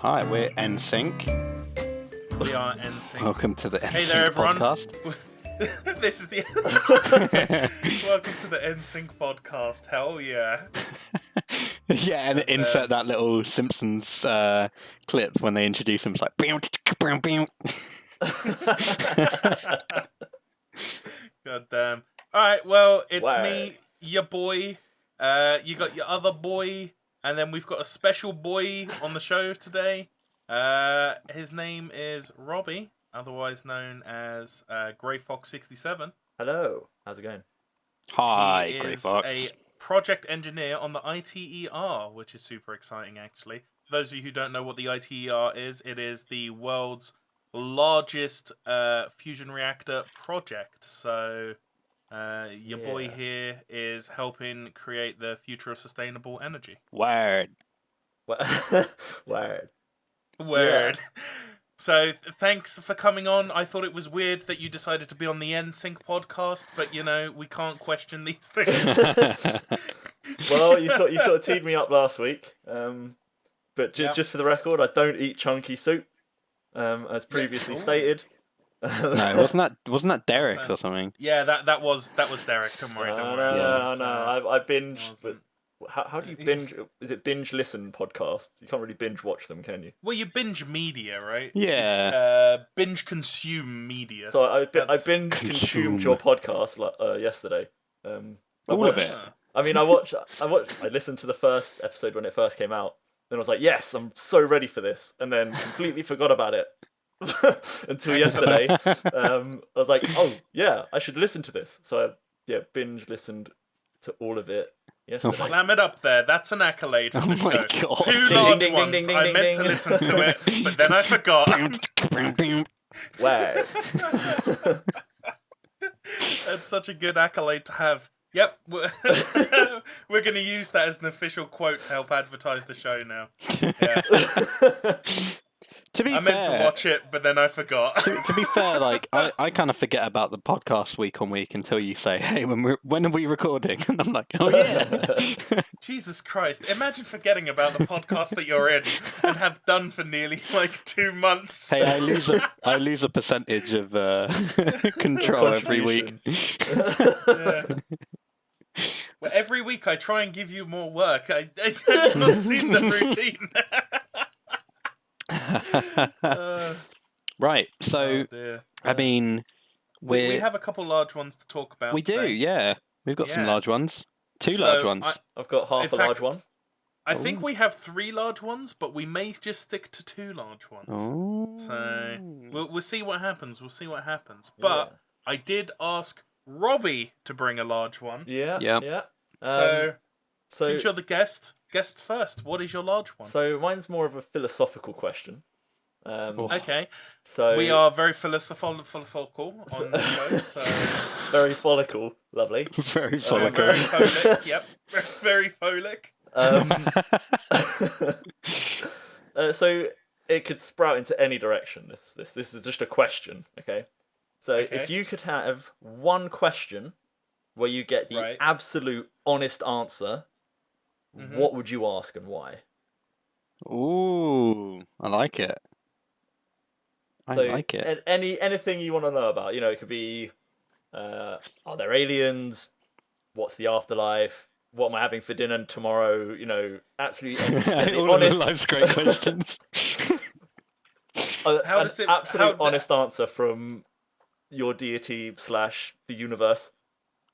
Hi, we're NSYNC. We are NSYNC. Welcome to the Hey there, NSYNC everyone. podcast. This is the Welcome to the NSYNC podcast. Hell yeah. Yeah, and insert that little Simpsons clip when they introduce him. It's like, "Bow, bow, bow." God damn. Alright, well, it's Wow. me, your boy. You got your other boy, and then we've got a special boy on the show today. His name is Robbie, otherwise known as Grayfox67. Hello, how's it going? Hi, He is Grayfox. a project engineer on the ITER, which is super exciting, actually. For those of you who don't know what the ITER is, it is the world's largest fusion reactor project. So your boy here is helping create the future of sustainable energy. Word. Word. Word. So thanks for coming on. I thought it was weird that you decided to be on the NSYNC podcast, but you know, we can't question these things. Well, you sort of teed me up last week, but just for the record, I don't eat chunky soup, as previously stated. No, wasn't that Derek or something? Yeah, that was Derek. Don't worry, don't worry. No. I binge. But how do you binge? Is it binge listen podcasts? You can't really binge watch them, can you? Well, you binge media, right? Yeah. Binge consume media. So I binge consumed your podcast yesterday. All of it. I mean, I listened to the first episode when it first came out. Then I was like, yes, I'm so ready for this, and then completely forgot about it until yesterday. I was like, oh yeah, I should listen to this. So I binge listened to all of it yesterday. Slam it up there. That's an accolade for the my show. God. 2 Ding, large ding, ding, ones. ding, ding, I ding, meant to ding. listen to it, but then I forgot. Wow. That's such a good accolade to have. Yep, we're going to use that as an official quote to help advertise the show now. Yeah. To be I fair, meant to watch it, but then I forgot. to be fair, like I kind of forget about the podcast week on week until you say, "Hey, when are we recording?" And I'm like, "Oh yeah." Jesus Christ! Imagine forgetting about the podcast that you're in and have done for nearly like 2 months. Hey, I lose a percentage of control every week. Yeah. Well, every week I try and give you more work. I have not seen the routine. Right, so I mean, we have a couple large ones to talk about. We do, today. yeah. We've got some Yeah. large ones, two large ones. I've got half a large one. I think we have 3 large ones, but we may just stick to 2 large ones. Oh. So we'll see what happens. But I did ask Robbie to bring a large one. Yeah. So since you're the guests first. What is your large one? So mine's more of a philosophical question. Okay. So we are very philosophical on the show. So very follicle, lovely. Very follicle. very folic. Yep. Very folic. So it could sprout into any direction. This is just a question, okay? So if you could have one question where you get the absolute honest answer, what would you ask and why? Ooh, I like it. I like it. Anything you want to know about, it could be, are there aliens? What's the afterlife? What am I having for dinner tomorrow? Absolutely All honest. of life's great questions. Absolute honest answer from your deity / the universe.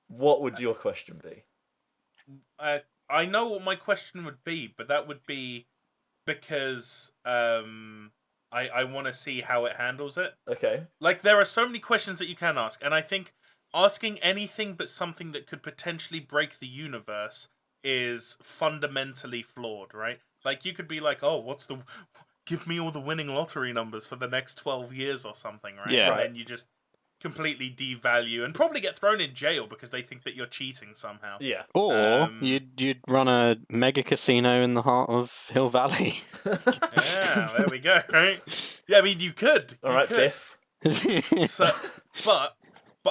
What would your question be? I know what my question would be, but that would be because I want to see how it handles it. Okay. Like, there are so many questions that you can ask, and I think asking anything but something that could potentially break the universe is fundamentally flawed, right? Like, you could be like, oh, give me all the winning lottery numbers for the next 12 years or something, right? Yeah. And then you just completely devalue and probably get thrown in jail because they think that you're cheating somehow. Yeah. Or you'd run a mega casino in the heart of Hill Valley. Yeah, there we go, right? Yeah, I mean, you could. All right, Biff. So, but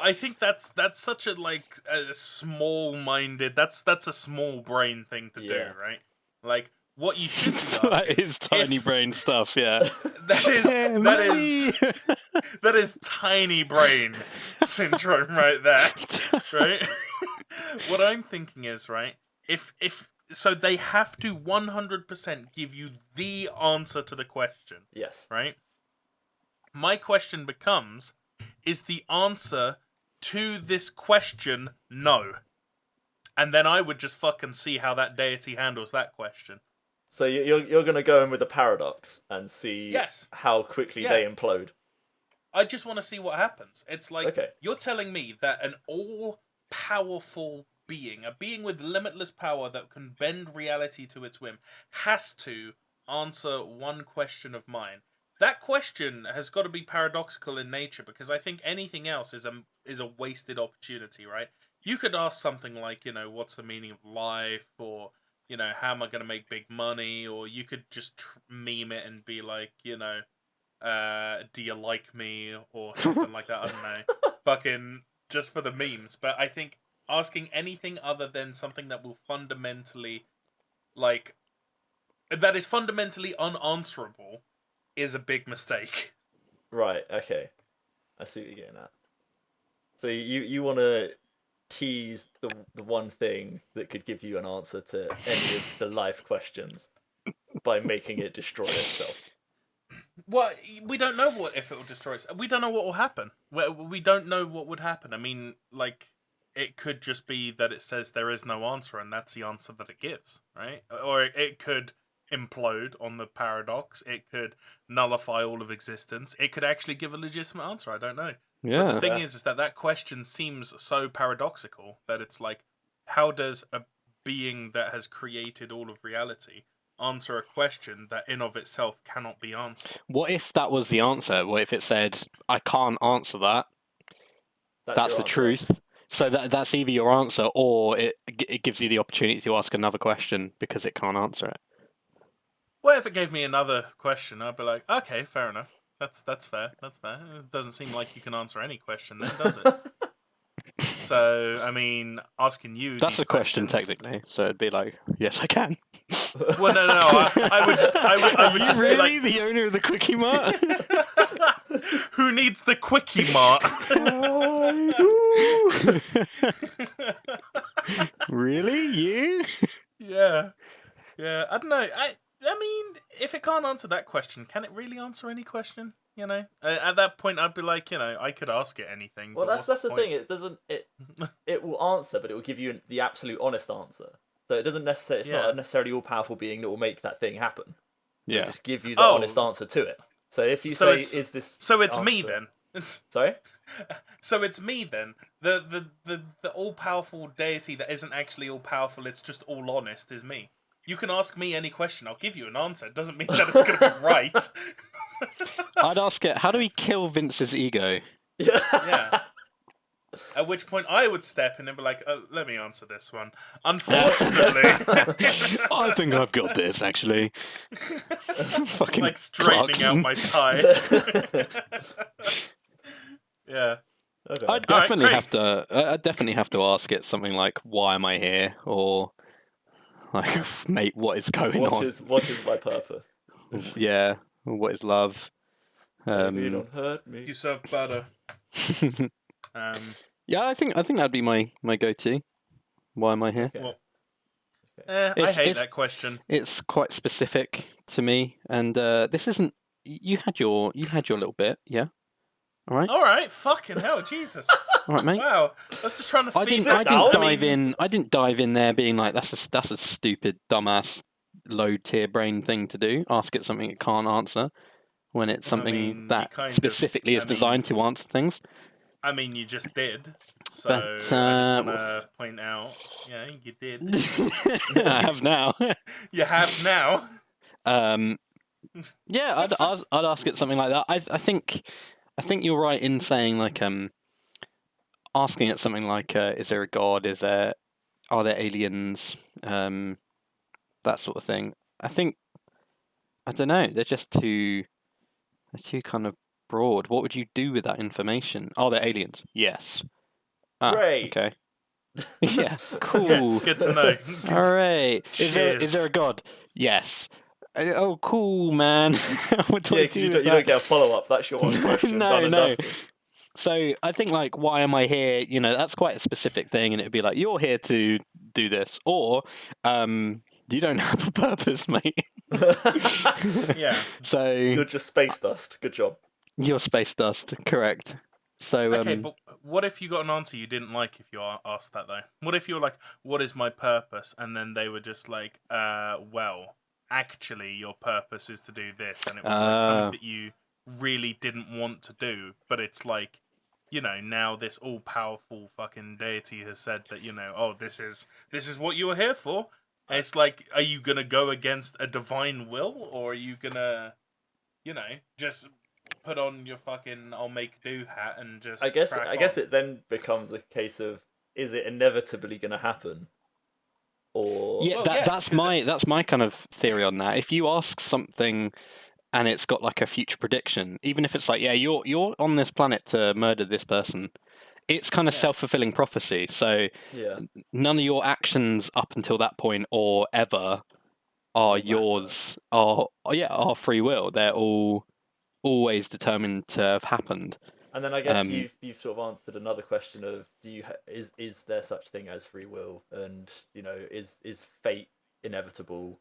I think that's such a a small-minded. That's a small brain thing to do, right? Like, what you should be asking. That is tiny brain stuff, yeah. That is tiny brain syndrome right there, right? What I'm thinking is, right, if so they have to 100% give you the answer to the question. Yes. Right? My question becomes, is the answer to this question no? And then I would just fucking see how that deity handles that question. So you're going to go in with a paradox and see how quickly they implode. I just want to see what happens. It's like, Okay. You're telling me that an all-powerful being, a being with limitless power that can bend reality to its whim, has to answer one question of mine. That question has got to be paradoxical in nature, because I think anything else is a wasted opportunity, right? You could ask something like, what's the meaning of life, or, how am I going to make big money, or you could just meme it and be like, do you like me, or something like that. I don't know. Fucking just for the memes. But I think asking anything other than something that will fundamentally, that is fundamentally unanswerable is a big mistake. Right, okay. I see what you're getting at. So you want to tease the one thing that could give you an answer to any of the life questions by making it destroy itself. Well, we don't know if it will destroy itself. We don't know what will happen. We don't know what would happen. I mean, it could just be that it says there is no answer, and that's the answer that it gives, right? Or it could implode on the paradox. It could nullify all of existence. It could actually give a legitimate answer. I don't know. Yeah. But the thing is that question seems so paradoxical that it's like, how does a being that has created all of reality answer a question that in of itself cannot be answered? What if that was the answer? What if it said, I can't answer that? That's the truth. So that's either your answer, or it gives you the opportunity to ask another question because it can't answer it. Well, if it gave me another question, I'd be like, okay, fair enough. That's fair. That's fair. It doesn't seem like you can answer any question then, does it? So, I mean, asking you... That's a question, technically. So it'd be like, yes, I can. Well, no. I would just really? be like... The owner of the Kwik-e-mart? Who needs the Kwik-e-mart? Really? You? Yeah. I don't know. I mean, if it can't answer that question, can it really answer any question? At that point, I'd be like, I could ask it anything. Well, that's the thing. It doesn't. It will answer, but it will give you the absolute honest answer. So it doesn't necessarily. It's not a necessarily all powerful being that will make that thing happen. Yeah. It'll just give you the honest answer to it. So if you say, "Is this?" So it's answer... me then. Sorry. So it's me then. The all powerful deity that isn't actually all powerful. It's just all honest. Is me. You can ask me any question. I'll give you an answer. It doesn't mean that it's going to be right. I'd ask it, how do we kill Vince's ego? Yeah. At which point I would step in and be like, let me answer this one. Unfortunately. I think I've got this, actually. Fucking like straightening Clarkson. out my tie. Yeah. Okay. I'd definitely have to ask it something like, why am I here? Or, like, mate, what is going on? What is my purpose? Yeah. What is love? You don't hurt me. You serve butter. Yeah, I think that'd be my go-to. Why am I here? Okay. Well, I hate that question. It's quite specific to me, and this isn't. You had your little bit, yeah. All right. Fucking hell, Jesus. All right, mate. Wow, I was just trying to. I didn't dive in there being like that's a stupid, dumbass, low tier brain thing to do. Ask it something it can't answer when it's something that specifically is designed to answer things. I mean, you just did. So But, I just want to point out, yeah, you did. I have now. You have now. Yeah, I'd ask it something like that. I think you're right in saying like asking it something like is there a god? Are there aliens? That sort of thing. I don't know. They're too kind of broad. What would you do with that information? Are there aliens? Yes. Great. Okay. Yeah. Cool. Yeah, good to know. All right. Is there a god? Yes. Oh, cool, man. What do I do you with don't get a follow-up. That's your one question. No, done and no. dusted. So I think, like, why am I here? You know, that's quite a specific thing, and it'd be like, you're here to do this, or you don't have a purpose, mate. Yeah. So You're just space dust. Good job. you're space dust, correct? So Okay, but what if you got an answer you didn't like if you asked that, though? What if you're like, what is my purpose? And then they were just like, well, actually, your purpose is to do this. And it was like something that you really didn't want to do. But it's like, you know, now this all-powerful fucking deity has said that, you know, oh, this is what you were here for. And it's like, are you going to go against a divine will? Or are you going to, you know, just put on your fucking I'll make do hat and just I guess crack on? it then becomes a case of, is it inevitably going to happen? Or yeah, Well, that's my kind of theory on that. If you ask something and it's got like a future prediction, even if it's like, yeah, you're on this planet to murder this person, it's kind of self-fulfilling prophecy. So yeah, none of your actions up until that point or ever are matter. yours, are free will. They're all always determined to have happened. And then I guess you've sort of answered another question of, is there such thing as free will, and you know, is fate inevitable?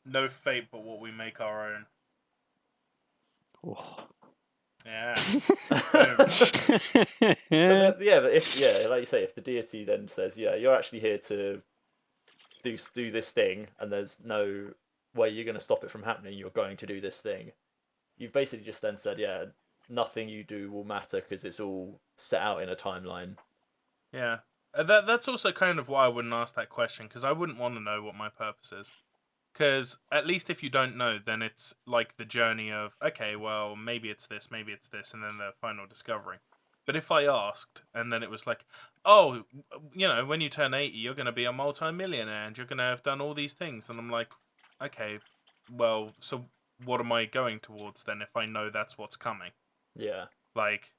No fate but what we make our own. Oh. Yeah. But if like you say, if the deity then says, yeah, you're actually here to do this thing, and there's no way you're going to stop it from happening, you're going to do this thing. You've basically just then said, yeah, nothing you do will matter because it's all set out in a timeline. Yeah. That's also kind of why I wouldn't ask that question, because I wouldn't want to know what my purpose is. Because at least if you don't know, then it's like the journey of, okay, well, maybe it's this, and then the final discovery. But if I asked, and then it was like, oh, you know, when you turn 80, you're going to be a multi-millionaire, and you're going to have done all these things. And I'm like, okay, well, so what am I going towards then if I know that's what's coming? Yeah. Like,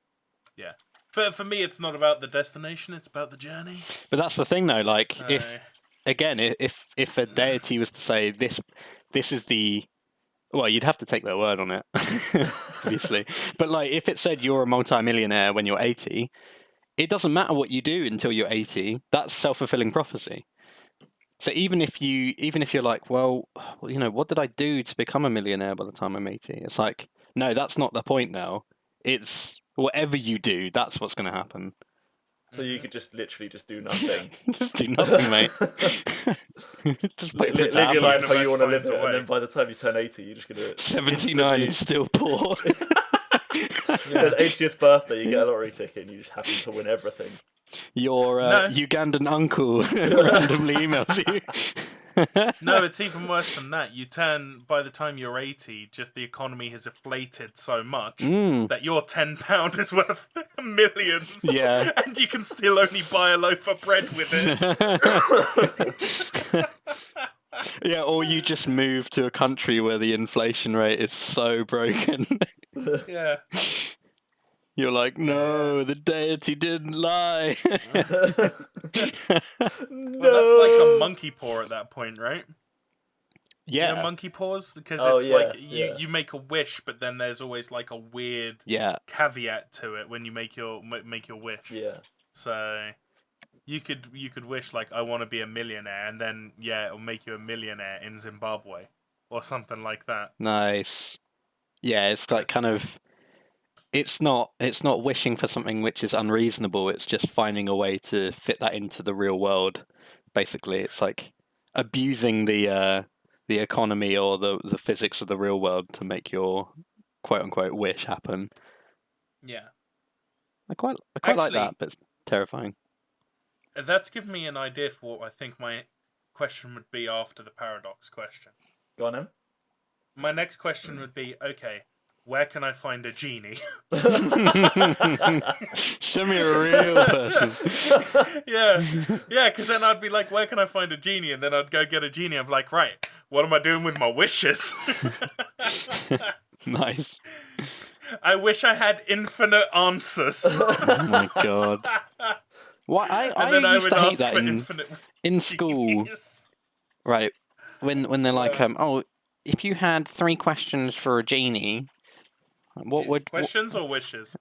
yeah. For me, it's not about the destination, it's about the journey. But that's the thing, though. Like, So... if a deity was to say this is the, well, you'd have to take their word on it, obviously. But like, if it said you're a multi-millionaire when you're 80, it doesn't matter what you do until you're 80. That's self-fulfilling prophecy. So even if you're like, well, you know, what did I do to become a millionaire by the time I'm 80? It's like, no, that's not the point now. It's whatever you do, that's what's going to happen. So you could just literally just do nothing. Just do nothing, mate. Just wait for it to live your life happen. how you want to live Finds it, a way. and then by the time you turn 80, you're just gonna 79 and still poor. Your 80th birthday, you get a lottery ticket, and you just happen to win everything. Your No. Ugandan uncle randomly emails you. No, it's even worse than that. You turn, by the time you're 80, just the economy has inflated so much that your £10 is worth millions. Yeah. And you can still only buy a loaf of bread with it. Yeah, or you just move to a country where the inflation rate is so broken. Yeah. You're like, no, the deity didn't lie. Well, that's like a monkey paw at that point, right? Yeah. You know, monkey paws? Because it's yeah, like yeah. you make a wish, but then there's always like a weird Yeah. caveat to it when you make your wish. Yeah. So you could wish like, I want to be a millionaire, and then it'll make you a millionaire in Zimbabwe or something like that. Nice. Yeah, it's like kind of, it's not wishing for something which is unreasonable. It's just finding a way to fit that into the real world. Basically, it's like abusing the economy or the physics of the real world to make your quote unquote wish happen. Yeah. I quite like Actually, that, but it's terrifying. That's given me an idea for what I think my question would be after the paradox question. Go on, then. My next question would be, okay, where can I find a genie? Show me a real person. Yeah, because then I'd be like, where can I find a genie? And then I'd go get a genie. I'm like, right, what am I doing with my wishes? Nice. I wish I had infinite answers. Oh my god. What I used to hate that in school. genies. Right. when they're like, if you had 3 questions for a genie, what would questions or wishes?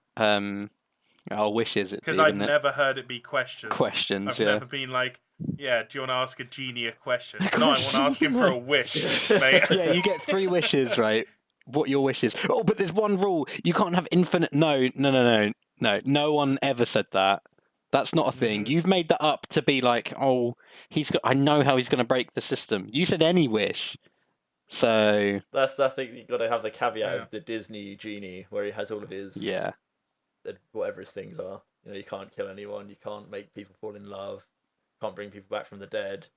Wishes it be? Because I've wouldn't it? never heard it be questions. Questions. I've Yeah. never been like, yeah, do you want to ask a genie a question? No, I want to ask him for a wish, mate. Yeah, you get 3 wishes, right? What your wish is? Oh, but there's one rule: you can't have infinite. No. No one ever said that. That's not a thing. Mhm. You've made that up to be like, oh, I know how he's going to break the system. You said any wish, so That's the thing. You got to have the caveat Yeah. of the Disney genie, where he has all of his whatever his things are. You know, you can't kill anyone. You can't make people fall in love. Can't bring people back from the dead.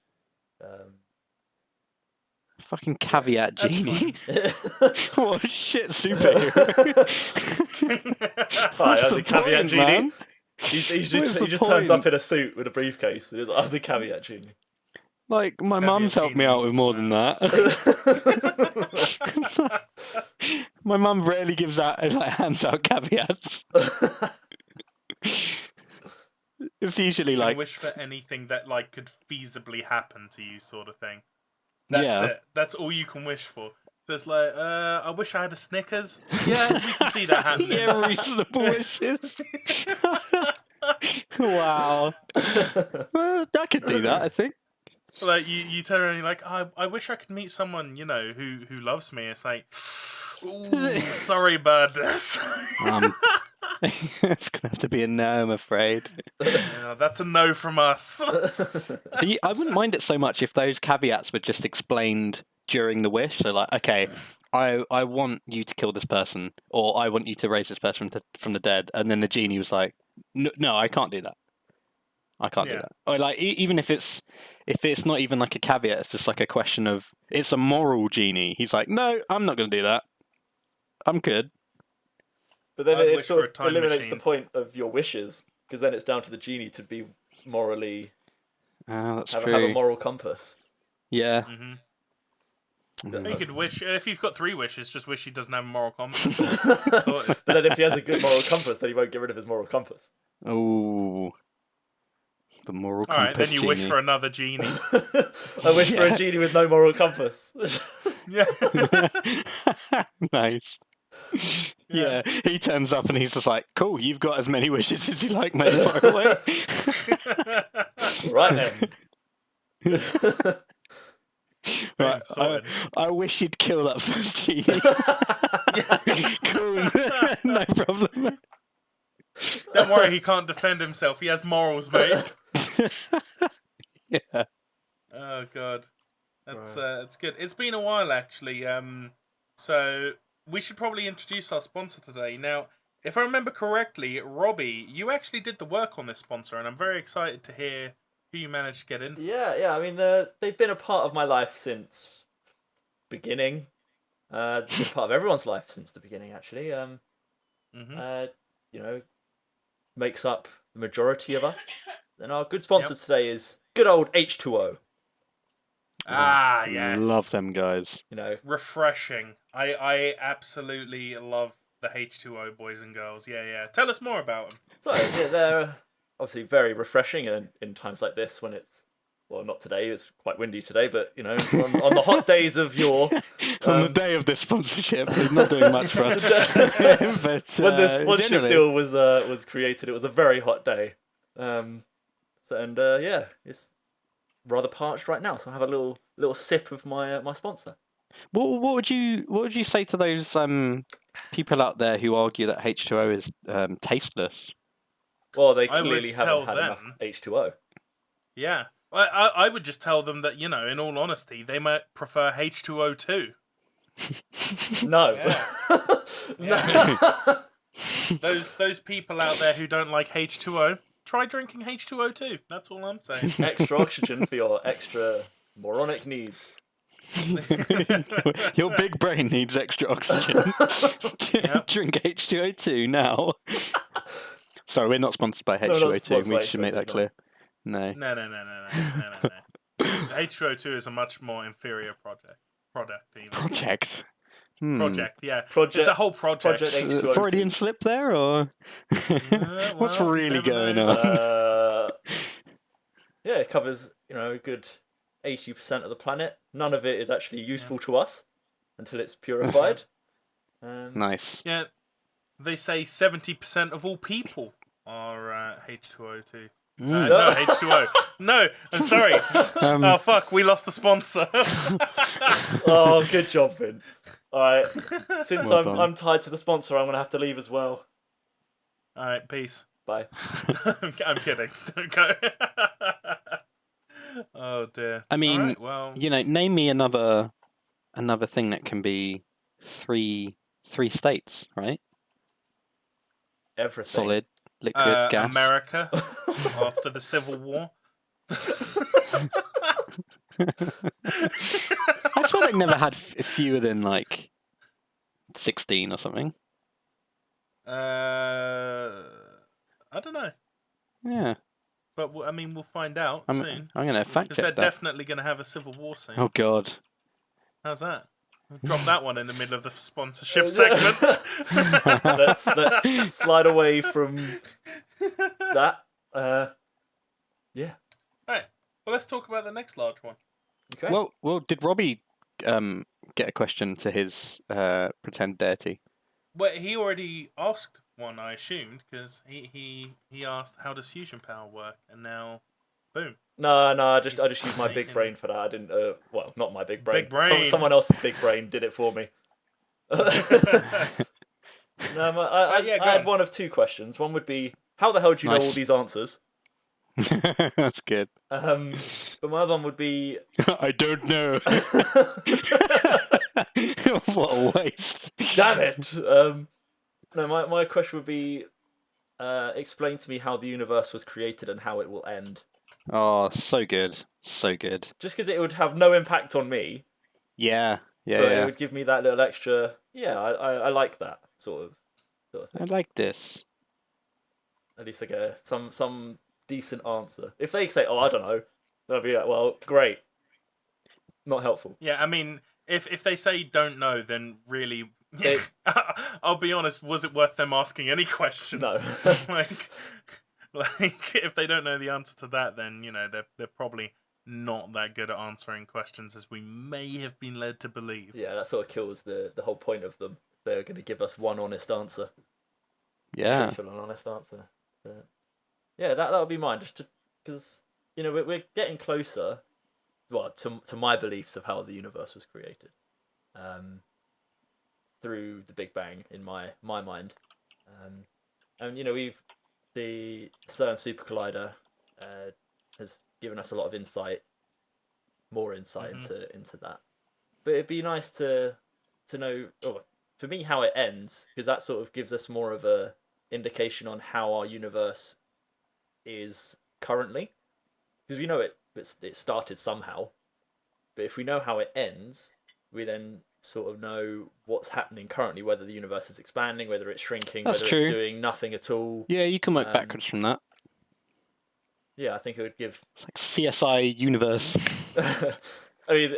Fucking caveat That's genie. Right, What a shit superhero. What's I'm the the caveat point, genie. man? He What's just the turns up point? in a suit with a briefcase. And he's like, I'm the caveat genie. Like, my Caveat mum's helped me genie. out with more than that. My mum rarely hands out caveats. It's usually You can like, wish for anything that like could feasibly happen to you, sort of thing. That's yeah. it. That's all you can wish for. There's like, I wish I had a Snickers. Yeah, we can see that happening. Yeah, reasonable wishes. Wow. Well, I could do that, I think. Like you turn around and you're like, I wish I could meet someone, you know, who loves me. It's like, ooh, sorry, bud. It's gonna have to be a no, I'm afraid. Yeah, that's a no from us. I wouldn't mind it so much if those caveats were just explained during the wish. So, like, okay, I want you to kill this person, or I want you to raise this person from the dead, and then the genie was like, no, I can't do that. I can't do Yeah. that. Or like, even if it's not even like a caveat, it's just like a question of, it's a moral genie. He's like, no, I'm not going to do that. I'm good. But then I'd it wish for sort a of time eliminates machine. the point of your wishes, because then it's down to the genie to be morally That's have true. a moral compass. Yeah. Mm-hmm. Mm. You could wish if you've got 3 wishes, just wish he doesn't have a moral compass. But then if he has a good moral compass, then he won't get rid of his moral compass. Oh. The moral All right, compass then you genie. wish for another genie. I wish for a genie with no moral compass. Yeah. Nice. Yeah, he turns up and he's just like, cool, you've got as many wishes as you like, mate, far away. Right then. Right, Sorted. I wish you'd kill that first genie. Cool, no problem. Don't worry, he can't defend himself. He has morals, mate. Yeah. Oh god, that's good. It's been a while actually. So we should probably introduce our sponsor today. Now, if I remember correctly, Robbie, you actually did the work on this sponsor, and I'm very excited to hear who you managed to get in. Yeah. I mean, they've been a part of my life since beginning. They've been part of everyone's life since the beginning, actually. You know, makes up the majority of us. And our good sponsor today is good old H2O. Ah, yes. Love them guys. You know, Refreshing. I absolutely love the H2O boys and girls. Yeah. Tell us more about them. so yeah, they're obviously very refreshing, and in times like this when it's, well, not today, it's quite windy today, but you know, on the hot days of yore, On the day of this sponsorship, he's not doing much for us. But, when this sponsorship generally... deal was created, it was a very hot day. Yeah, it's rather parched right now, so I have a little sip of my sponsor. What would you say to those people out there who argue that H2O is tasteless? Well, they I would clearly tell haven't had enough them. H2O. Yeah. I would just tell them that, you know, in all honesty, they might prefer H2O too. No. Yeah. Those people out there who don't like H2O, try drinking H2O too. That's all I'm saying. Extra oxygen for your extra moronic needs. Your big brain needs extra oxygen. Drink H2O2 now. Sorry, we're not sponsored by No, not H2O2. sponsored We by should make that H2O2, clear. No. No. H2O2 is a much more inferior product. Even. Project. Project, yeah. Project- It's a whole project. Project H2O2. Freudian slip there, or what's well, really you never going know. on? Yeah, it covers, you know, a good 80% of the planet. None of it is actually useful to us until it's purified. Nice. Yeah, they say 70% of all people are H2O too. No, H2O. No, I'm sorry. Oh fuck, we lost the sponsor. Oh, good job, Vince. All right, since Well done. I'm tied to the sponsor, I'm gonna have to leave as well. All right, peace. Bye. I'm kidding. Don't go. Oh dear. I mean, all right, well, name me another thing that can be three states, right? Everything. Solid, liquid, gas. America after the Civil War. I swear they never had fewer than like 16 or something. I don't know, Yeah, but I mean, we'll find out soon. I'm gonna fact Because check they're that. definitely going to have a civil war soon. Oh god. How's that? Drop that one in the middle of the sponsorship segment. let's slide away from that. Yeah. All right. Well, let's talk about the next large one. Okay. Well, did Robbie get a question to his pretend deity? Well, he already asked one, I assumed, because he asked, "How does fusion power work?" And now, boom. No, I just used my big brain for that. I didn't. Well, not my big brain. Big brain. Someone else's big brain did it for me. No, I had one of two questions. One would be, how the hell do you know all these answers? That's good. But my other one would be, I don't know. What a waste. damn it. No, my question would be, explain to me how the universe was created and how it will end. Oh, so good. So good. Just because it would have no impact on me, Yeah. but it would give me that little extra. Yeah, I like that sort of I thing. like this. At least like some decent answer. If they say, "Oh, I don't know," they'll be like, "Well, great." Not helpful. Yeah, I mean, if they say don't know, then really, I'll be honest. Was it worth them asking any questions? No. like if they don't know the answer to that, then they're probably not that good at answering questions as we may have been led to believe. Yeah, that sort of kills the whole point of them. They're going to give us one honest answer. Yeah. Truthful and honest answer. But yeah, that would be mine. Just because we're getting closer. Well, to my beliefs of how the universe was created, through the Big Bang in my mind, and the CERN Super Collider has given us a lot of more insight into that. But it'd be nice to know, for me, how it ends, because that sort of gives us more of a indication on how our universe is currently. Because we know it started somehow, but if we know how it ends, we then sort of know what's happening currently, whether the universe is expanding, whether it's shrinking, That's whether true. it's doing nothing at all. Yeah, you can work backwards from that. Yeah, I think it would give. It's like CSI Universe. I mean,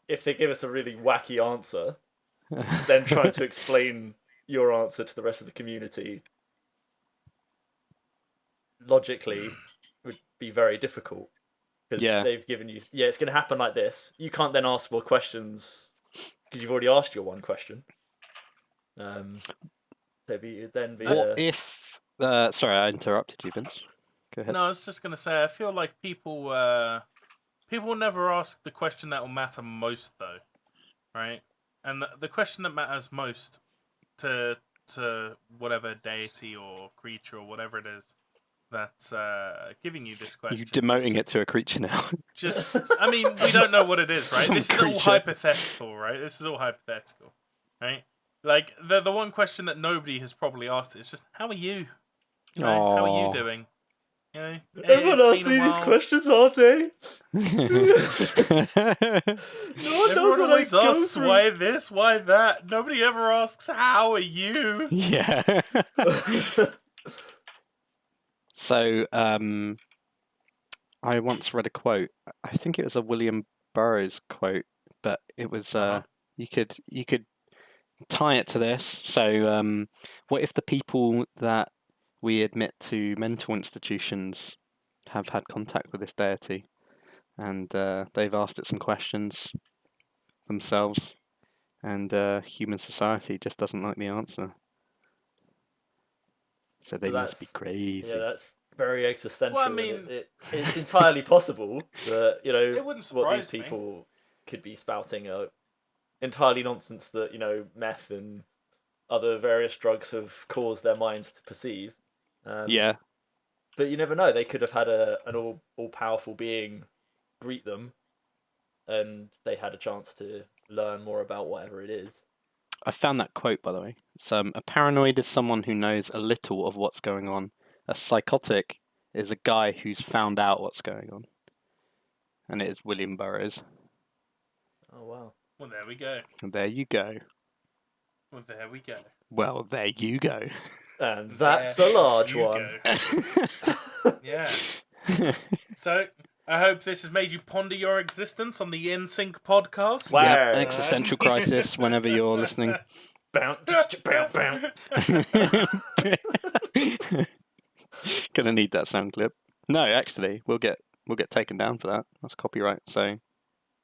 if they give us a really wacky answer, then trying to explain your answer to the rest of the community logically would be very difficult. Because they've given you, it's going to happen like this. You can't then ask more questions because you've already asked your one question. What if? Sorry, I interrupted you, Vince. Go ahead. No, I was just going to say, I feel like people never ask the question that will matter most, though, right? And the question that matters most to whatever deity or creature or whatever it is that's giving you this question. You're demoting it to a creature now. I mean, we don't know what it is, right? Some This is all hypothetical, right? This is all hypothetical, right? Like, the one question that nobody has probably asked is just, how are you? How are you doing? Everyone asks these questions all day. No one knows what always I go asks, through. why this, why that? Nobody ever asks, how are you? Yeah. So, I once read a quote. I think it was a William Burroughs quote, but it was you could tie it to this. So, what if the people that we admit to mental institutions have had contact with this deity? and they've asked it some questions themselves, and human society just doesn't like the answer. So they must be that's crazy. yeah, that's very existential. Well, I and mean- it's entirely possible that It wouldn't what these surprise me. people could be spouting are entirely nonsense that meth and other various drugs have caused their minds to perceive. Yeah, But you never know. They could have had an all powerful being greet them, and they had a chance to learn more about whatever it is. I found that quote, by the way. It's, a paranoid is someone who knows a little of what's going on. A psychotic is a guy who's found out what's going on. And it is William Burroughs. Oh wow! Well, there we go. And there you go. Well, there we go. Well, there you go. And that's a large you one. go. Yeah. So, I hope this has made you ponder your existence on the NSYNC podcast. Wow. Yep, existential crisis whenever you're listening. Bounce, bounce. Gonna need that sound clip. No, actually, we'll get taken down for that. That's copyright. So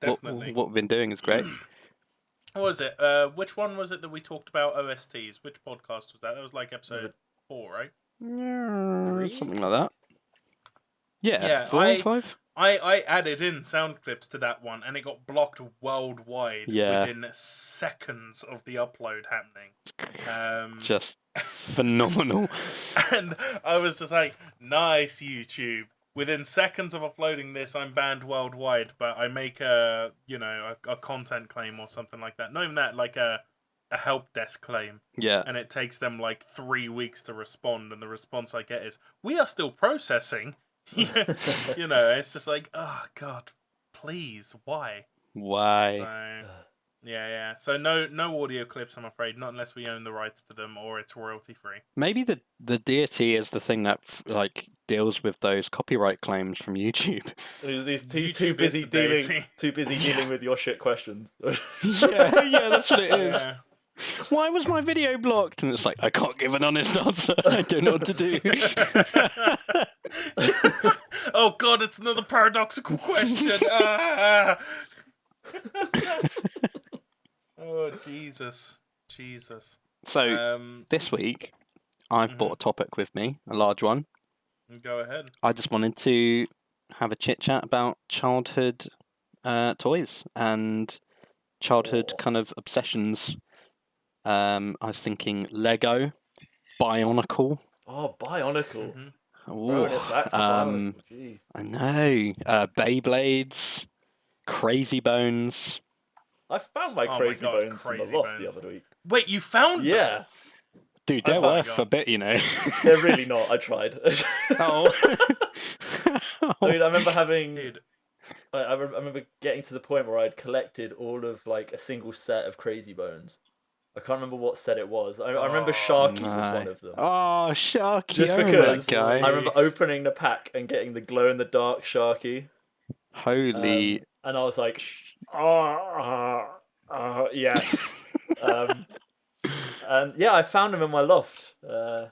Definitely. what we've been doing is great. What was it? Which one was it that we talked about OSTs? Which podcast was that? That was like episode 4, right? Something like that. Yeah, Yeah, 4 or 5? I added in sound clips to that one, and it got blocked worldwide Yeah. within seconds of the upload happening. Just phenomenal. And I was just like, nice, YouTube. Within seconds of uploading this, I'm banned worldwide, but I make a content claim or something like that. Not even that, like a help desk claim. Yeah. And it takes them like 3 weeks to respond, and the response I get is, we are still processing. It's just like, oh God, please, why? Why? So, yeah. So no audio clips, I'm afraid, not unless we own the rights to them or it's royalty free. Maybe the deity is the thing that deals with those copyright claims from YouTube. He's YouTube too busy is the deity. dealing with your shit questions. yeah, that's what it is. Yeah. Why was my video blocked? And it's like, I can't give an honest answer. I don't know what to do. Oh God, it's another paradoxical question. Ah! Oh Jesus. So this week, I've brought a topic with me, a large one. Go ahead. I just wanted to have a chit chat about childhood toys and childhood kind of obsessions. I was thinking Lego, Bionicle. Oh, Bionicle. Mhm. Throwing it back to Bionicle. Jeez. I know. Beyblades, Crazy Bones. I found my Oh my Crazy God, Bones in Crazy the loft Bones. the other week. Wait, you found them? Yeah, Dude, they're I found- worth a bit, you know. they're really not. I tried. Oh. I mean, I remember having. Dude. I remember getting to the point where I'd collected all of like a single set of Crazy Bones. I can't remember what set it was. I remember Sharky was one of them. Oh, Sharky. Just I remember because that guy. I remember opening the pack and getting the glow in the dark Sharky. Holy. And I was like, yes. And yeah, I found them in my loft. A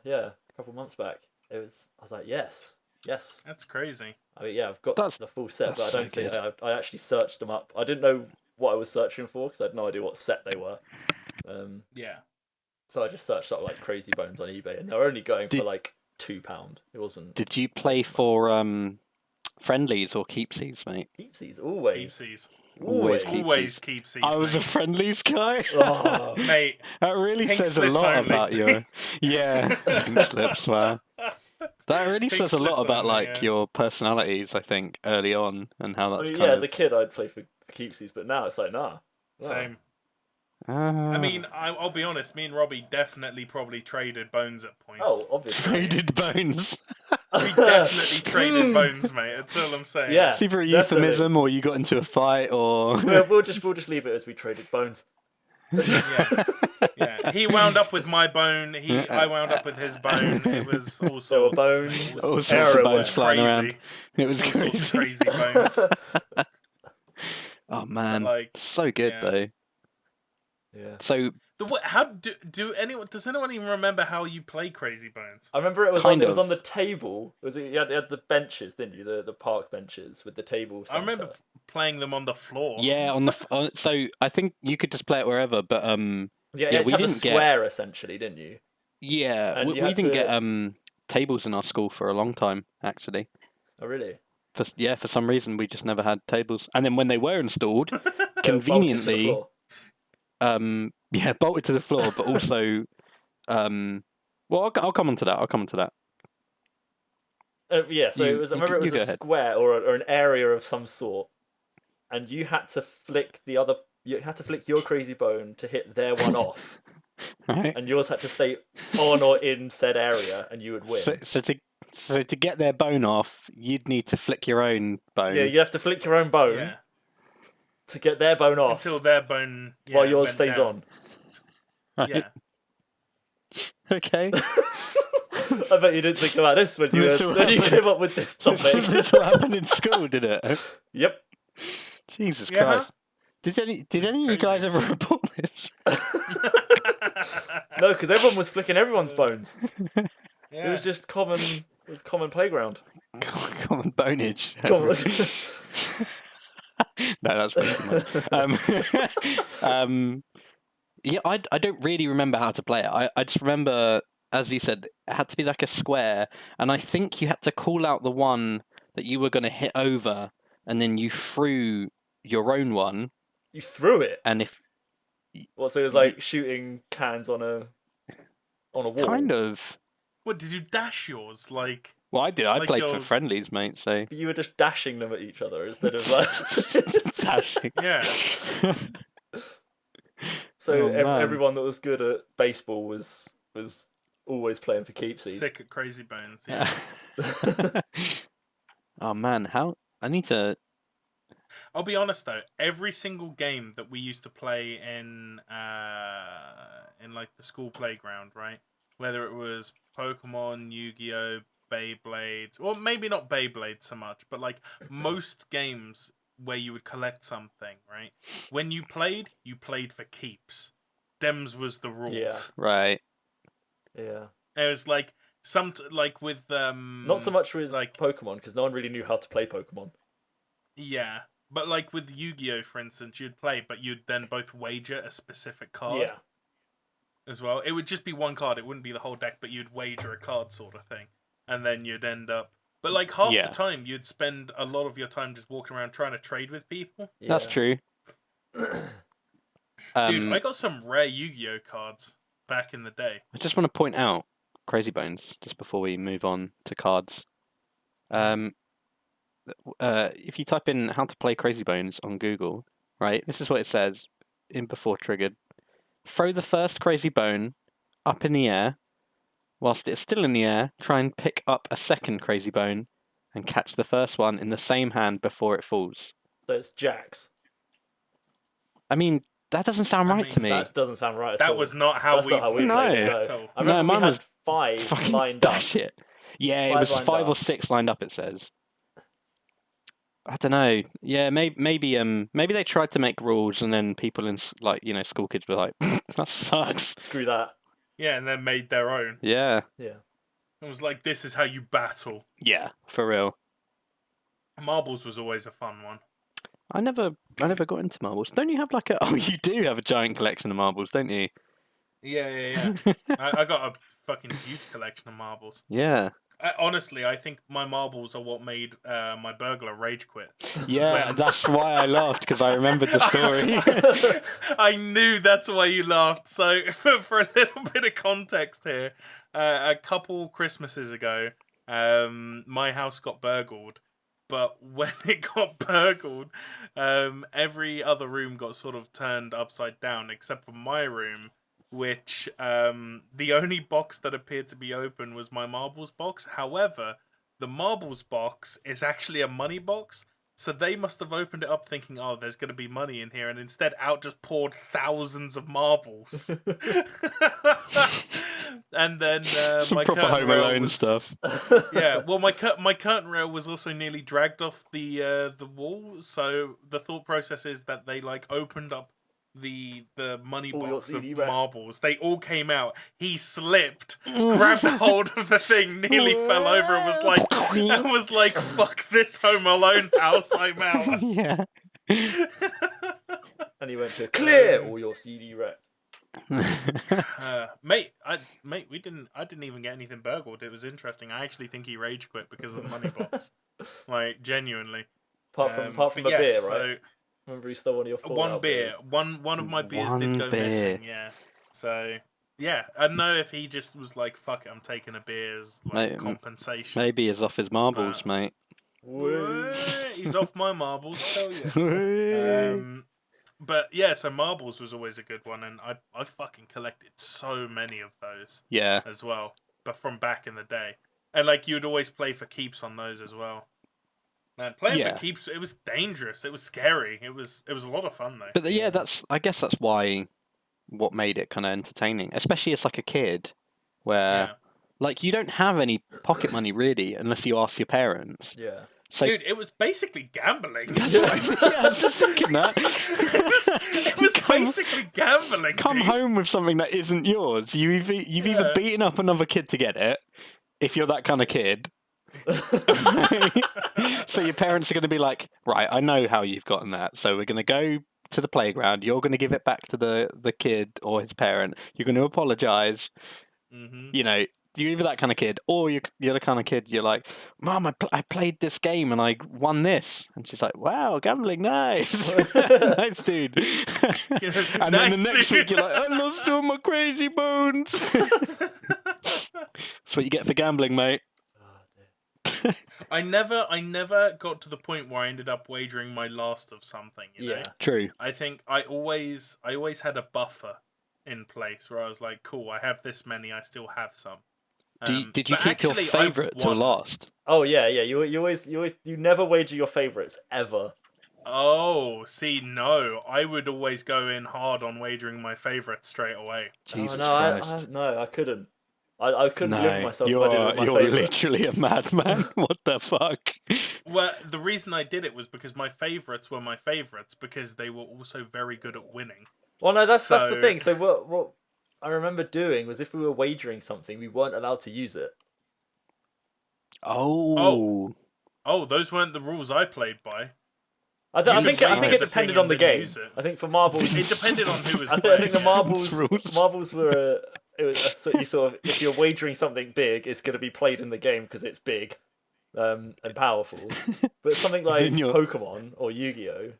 couple months back. I was like, yes. That's crazy. I mean, yeah, I've got That's- the full set, that's but I don't so think I actually searched them up. I didn't know what I was searching for because I had no idea what set they were. Yeah. So I just searched up like Crazy Bones on eBay, and they were only going Did- for like £2. It wasn't. Did you play for friendlies or keepsies, mate? Keepsies, always. Keepsies. Always Always keepsies. I was a mate. friendlies guy. Oh, Mate, That really Pink says a slips lot only. about your. Yeah, pink slips. Wow. That really Pink says a lot slips about only, like yeah. your personalities, I think, early on, and how I that's mean, kind yeah, of. as a kid I'd play for Keepsies, but now it's like, nah. same. Ah. I mean, I'll be honest, me and Robbie definitely probably traded bones at points. Oh, obviously. Traded bones. We definitely traded bones, mate. That's all I'm saying. Yeah. It's either a Definitely. euphemism or you got into a fight or. We'll just leave it as we traded bones. Yeah. He wound up with my bone. I wound up with his bone. It was all sorts. There were bones. All sorts of Heroin. bones flying around. Crazy. It was All sorts crazy. of crazy bones. Oh man, Like, so good yeah. though. Yeah. So How does anyone even remember how you play Crazy Bones? I remember it was Kind it was of. on the table. You had the benches, didn't you? The park benches with the table I center. remember playing them on the floor. Yeah, so I think you could just play it wherever, but Yeah, yeah, you had we to have a didn't get square essentially, didn't you? yeah And you we had didn't to- get tables in our school for a long time actually. Oh, really? For some reason we just never had tables, and then when they were installed, They were bolted to the conveniently, floor. yeah, bolted to the floor, but also, well, I'll come on to that. I'll come on to that. Yeah, so it was. I remember it was you go a ahead. square or an area of some sort, and you had to flick the other. You had to flick your Crazy Bone to hit their one off, Right. and yours had to stay on or in said area, and you would win. So to get their bone off, you'd need to flick your own bone. Yeah, you have to flick your own bone Yeah. to get their bone off Until their bone. Yeah, while yours went stays down. on. Right. Yeah. Okay. I bet you didn't think about this when you came up with this topic. This all happened in school, did it? Yep. Jesus Yeah. Christ. Did any of you guys ever report this? No, because everyone was flicking everyone's bones. Yeah. It was just common. It was common playground. Common bonage. No, that's pretty much. Yeah, I don't really remember how to play it. I just remember, as you said, it had to be like a square, and I think you had to call out the one that you were going to hit over, and then you threw your own one. You threw it. And if Well, so it was like shooting cans on a wall. kind of, What did you dash yours? Like well, I did. I Like played your- for friendlies, mate. So But you were just dashing them at each other instead of like. dashing. yeah. So Oh, man. everyone that was good at baseball was always playing for keepsies. Sick at Crazy Bones. Yeah. Oh man, how I need to. I'll be honest though, every single game that we used to play in like the school playground, right? Whether it was Pokemon, Yu-Gi-Oh, Beyblades, or maybe not Beyblade so much, but like most games where you would collect something, right? When you played for keeps. Dems was the rules. Yeah. Right. Yeah. It was like like with Not so much with like Pokemon because no one really knew how to play Pokemon. yeah. But like with Yu-Gi-Oh, for instance, you'd play, but you'd then both wager a specific card Yeah. as well. It would just be one card. It wouldn't be the whole deck, but you'd wager a card sort of thing. And then you'd end up... But like half Yeah. the time, you'd spend a lot of your time just walking around trying to trade with people. That's Yeah. true. Dude, I got some rare Yu-Gi-Oh cards back in the day. I just want to point out Crazy Bones just before we move on to cards. If you type in how to play Crazy Bones on Google, right, this is what it says in before triggered. Throw the first Crazy Bone up in the air. Whilst it's still in the air, try and pick up a second Crazy Bone and catch the first one in the same hand before it falls. So it's jacks. I mean, that doesn't sound I right mean, to me. That doesn't sound right at all. That was not how That's we not how we No. played it. at No. all. I remember mine we had was 5 Fucking lined up. dash it. Yeah, it 5 was lined 5 or up. 6 lined up, it says. I don't know. Yeah, maybe they tried to make rules, and then people in school kids were like, "That sucks." Screw that. Yeah, and then made their own. Yeah, Yeah. It was like, this is how you battle. yeah, for real. Marbles was always a fun one. I never got into marbles. Don't you have like a? Oh, you do have a giant collection of marbles, don't you? Yeah. I got a fucking huge collection of marbles. Yeah, Honestly, I think my marbles are what made my burglar rage quit. yeah. When- That's why I laughed because I remembered the story. I knew that's why you laughed. So, for a little bit of context here, a couple Christmases ago, my house got burgled. But when it got burgled, every other room got sort of turned upside down, except for my room, which the only box that appeared to be open was my marbles box. However, the marbles box is actually a money box. So they must have opened it up thinking, oh, there's going to be money in here. And instead out just poured thousands of marbles. And then Some my proper curtain Home rail Alone was... stuff. Yeah, well, my curtain rail was also nearly dragged off the wall. So the thought process is that they like opened up the money All your box of CD rack. marbles. They all came out. He slipped, grabbed hold of the thing, nearly fell over, and was like, "Fuck this Home Alone house, I'm out." Yeah. And he went to clear all your CD racks. Mate, I didn't even get anything burgled. It was interesting. I actually think he rage quit because of the money box. Like, genuinely. Apart from But the beer, so, right? Remember, he stole one of your one beer. beers. One of my beers One did go beer. missing. Yeah. So yeah, I don't know if he just was like, "Fuck it, I'm taking a beer as like compensation." Maybe he's off his marbles, mate. He's off my marbles, tell you. But yeah, so marbles was always a good one, and I fucking collected so many of those. Yeah. As well, but from back in the day, and like you'd always play for keeps on those as well. Man, playing for keeps, it was dangerous. It was scary. It was a lot of fun though. But I guess that's what made it kind of entertaining, especially as like a kid, where like you don't have any pocket money really unless you ask your parents. Yeah. So, dude, it was basically gambling. I was just thinking that. it was basically gambling. Come home with something that isn't yours. You've either beaten up another kid to get it, if you're that kind of kid. So your parents are going to be like, right, I know how you've gotten that, so we're going to go to the playground. You're going to give it back to the kid or his parent. You're going to apologise. Mm-hmm. You know, you're either that kind of kid, or you're the kind of kid you're like, Mom, I played this game and I won this, and she's like, wow, gambling, nice. Nice dude. And then the next week you're like, I lost all my crazy bones. That's what you get for gambling, mate. I never got to the point where I ended up wagering my last of something. You know? True. I think I always had a buffer in place where I was like, cool, I have this many, I still have some. Did you keep your favourite till last? Oh yeah. You never wager your favourites ever. Oh, see, no, I would always go in hard on wagering my favourite straight away. Jesus Christ! I couldn't. I couldn't live with myself. You're favourite. literally a madman. What the fuck? Well, the reason I did it was because my favourites were my favourites because they were also very good at winning. Well, no, that's the thing. So what I remember doing was if we were wagering something, we weren't allowed to use it. Oh, those weren't the rules I played by. I think it depended on the game. I think for marbles, it depended on who was playing. I think the marbles were. You sort of, if you're wagering something big, it's going to be played in the game because it's big, and powerful. But something like Pokemon or Yu-Gi-Oh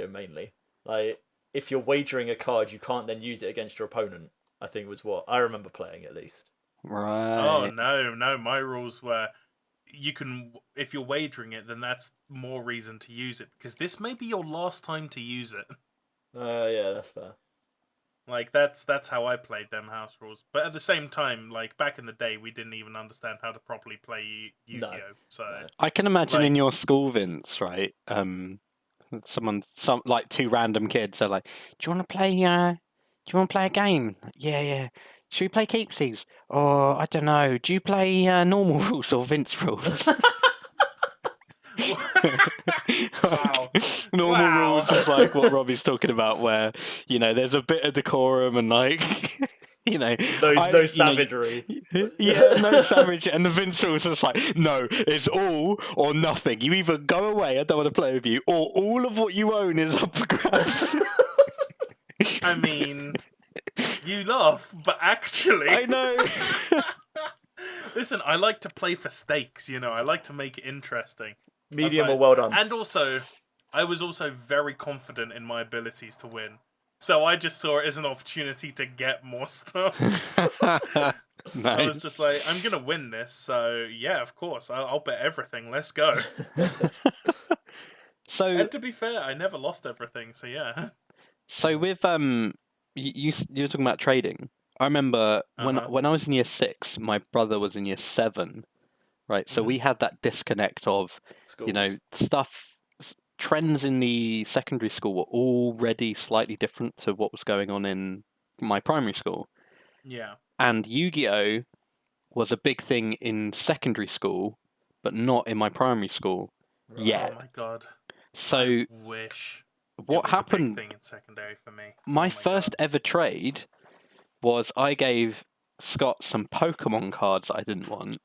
mainly, like if you're wagering a card, you can't then use it against your opponent. I think was what I remember playing at least. Right. Oh no! My rules were, you can, if you're wagering it, then that's more reason to use it because this may be your last time to use it. Yeah, that's fair. Like that's how I played them house rules. But at the same time, like back in the day, we didn't even understand how to properly play Yu-Gi-Oh. So I can imagine in your school, Vince, right? Some like two random kids are like, "Do you want to play? Do you want to play a game? Yeah. Should we play keepsies? Or I don't know. Do you play normal rules or Vince rules?" Wow. Normal rules is like what Robbie's talking about, where there's a bit of decorum and like no savagery. No savage. And the Vince rules is like, no, it's all or nothing. You either go away, I don't want to play with you, or all of what you own is up for grabs. I mean, you laugh, but actually, I know. Listen, I like to play for stakes. I like to make it interesting. Medium or well done. And also, I was also very confident in my abilities to win. So I just saw it as an opportunity to get more stuff. Nice. I was just like, I'm going to win this. So yeah, of course. I'll bet everything. Let's go. And to be fair, I never lost everything. So yeah. So with you were talking about trading. I remember when I was in year 6, my brother was in year 7. Right, so we had that disconnect of, schools. Trends in the secondary school were already slightly different to what was going on in my primary school. Yeah. And Yu-Gi-Oh was a big thing in secondary school, but not in my primary school yet. Oh my god. So I wish. what was a big happened? thing in secondary for me. My Oh first ever trade was I gave Scott some Pokemon cards I didn't want,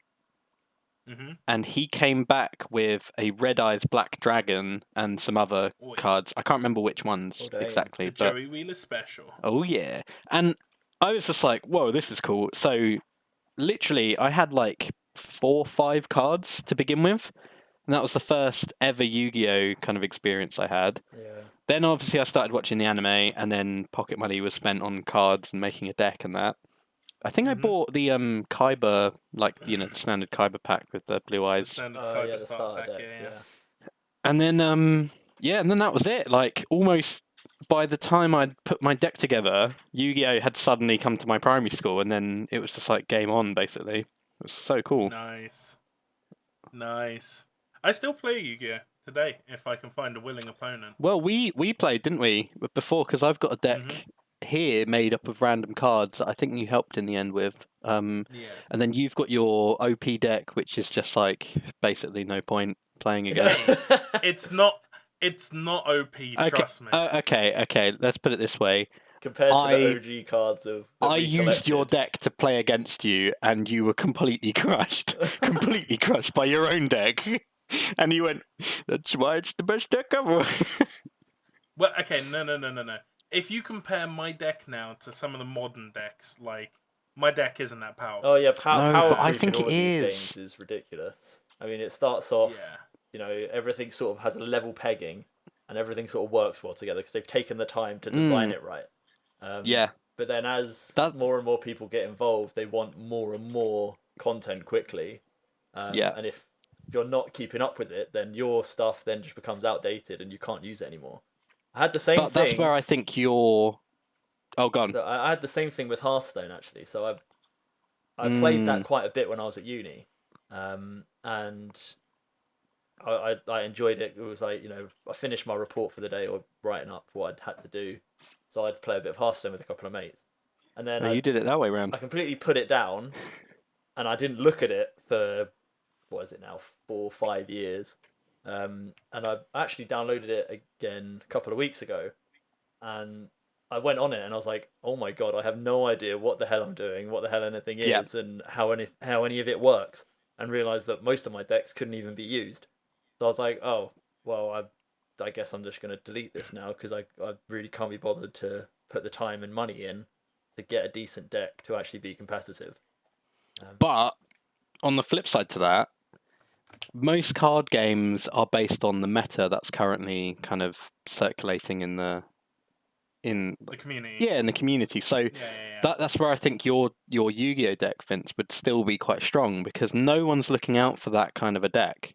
Mm-hmm. and he came back with a Red Eyes Black Dragon and some other Oi. cards. I can't remember which ones Oh, damn. exactly, The but Joey Wheeler special. oh yeah. And I was just like, whoa, this is cool. So literally, I had like 4 or 5 cards to begin with, and that was the first ever Yu-Gi-Oh kind of experience I had. Yeah. Then obviously I started watching the anime, and then pocket money was spent on cards and making a deck and that. I think I Mhm. bought the Kaiba, like the standard Kaiba pack with the blue The eyes, standard Yeah, Kaiba the starter starter pack. decks, Yeah. and then and then that was it. Like almost by the time I'd put my deck together, Yu-Gi-Oh had suddenly come to my primary school, and then it was just like game on basically. It was so cool. Nice. I still play Yu-Gi-Oh today if I can find a willing opponent. Well, we played, didn't we, before? Because I've got a deck Mhm. here made up of random cards that I think you helped in the end with. Yeah. And then you've got your OP deck, which is just like basically no point playing against. It's not OP. Okay, Trust me. okay. Let's put it this way: Compared to the OG cards that I we used your collected. deck to play against you, and you were completely crushed, completely crushed by your own deck. And you went, "That's why it's the best deck ever." Well, okay, no. If you compare my deck now to some of the modern decks, like my deck isn't that powerful. Oh yeah, No, power but I creep think in all it of these is. games is ridiculous. I mean, it starts off, Yeah. everything sort of has a level pegging, and everything sort of works well together because they've taken the time to design it right. Yeah. But then as That- more and more people get involved, they want more and more content quickly. Yeah. And if you're not keeping up with it, then your stuff then just becomes outdated and you can't use it anymore. I had the same But that's thing. where I think you're. Oh, gone. I had the same thing with Hearthstone actually. So I played that quite a bit when I was at uni, and I enjoyed it. It was like I finished my report for the day or writing up what I'd had to do, so I'd play a bit of Hearthstone with a couple of mates, and then Oh, you did it that way round. I completely put it down, and I didn't look at it for what is it now 4 or 5 years, and I actually downloaded it again a couple of weeks ago, and I went on it and I was like, oh my god, I have no idea what the hell I'm doing, what the hell anything is, and how any of it works, and realised that most of my decks couldn't even be used. So I was like, oh, well, I guess I'm just going to delete this now because I really can't be bothered to put the time and money in to get a decent deck to actually be competitive. But on the flip side to that, most card games are based on the meta that's currently kind of circulating in the community. Yeah, in the community. So Yeah. that's where I think your Yu-Gi-Oh deck, Vince, would still be quite strong because no one's looking out for that kind of a deck,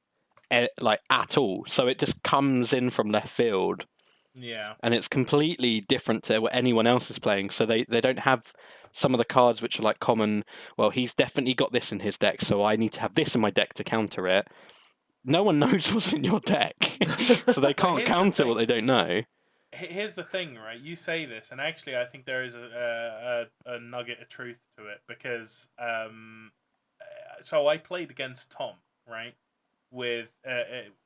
like at all. So it just comes in from left field. Yeah. And it's completely different to what anyone else is playing. So they don't have some of the cards which are like common. Well, he's definitely got this in his deck, so I need to have this in my deck to counter it. No one knows what's in your deck, so they can't counter what they don't know. Here's the thing, right? You say this, and actually, I think there is a nugget of truth to it because so I played against Tom, right, with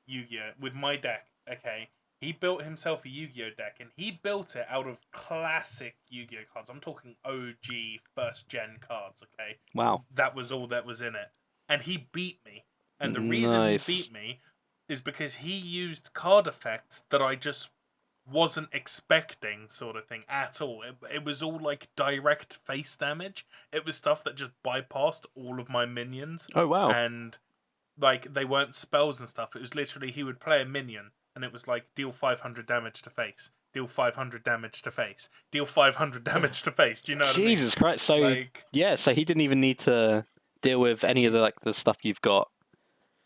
Yu-Gi-Oh with my deck. Okay, he built himself a Yu-Gi-Oh deck, and he built it out of classic Yu-Gi-Oh cards. I'm talking OG first gen cards. Okay, Wow, that was all that was in it, and he beat me. And the reason he beat me is because he used card effects that I just wasn't expecting, sort of thing, at all. It was all like direct face damage. It was stuff that just bypassed all of my minions. Oh wow. And like they weren't spells and stuff. It was literally he would play a minion and it was like deal 500 damage to face, deal 500 damage to face, deal 500 damage to face. Do you know what I mean? Jesus Christ. So like, yeah, so he didn't even need to deal with any of the stuff you've got.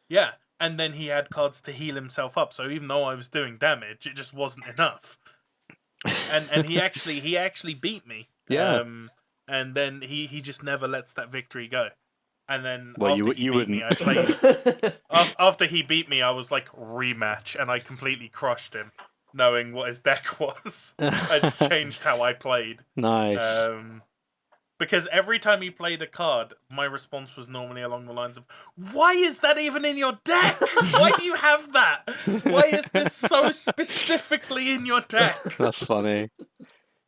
Yeah. And then he had cards to heal himself up. So even though I was doing damage, it just wasn't enough. And he actually beat me. Yeah. And then he just never lets that victory go. And then Well, after you he beat me, I played. After he beat me, I was like rematch, and I completely crushed him, knowing what his deck was. I just changed how I played. Nice. Because every time he played a card, my response was normally along the lines of, "Why is that even in your deck? Why do you have that? Why is this so specifically in your deck?" That's funny.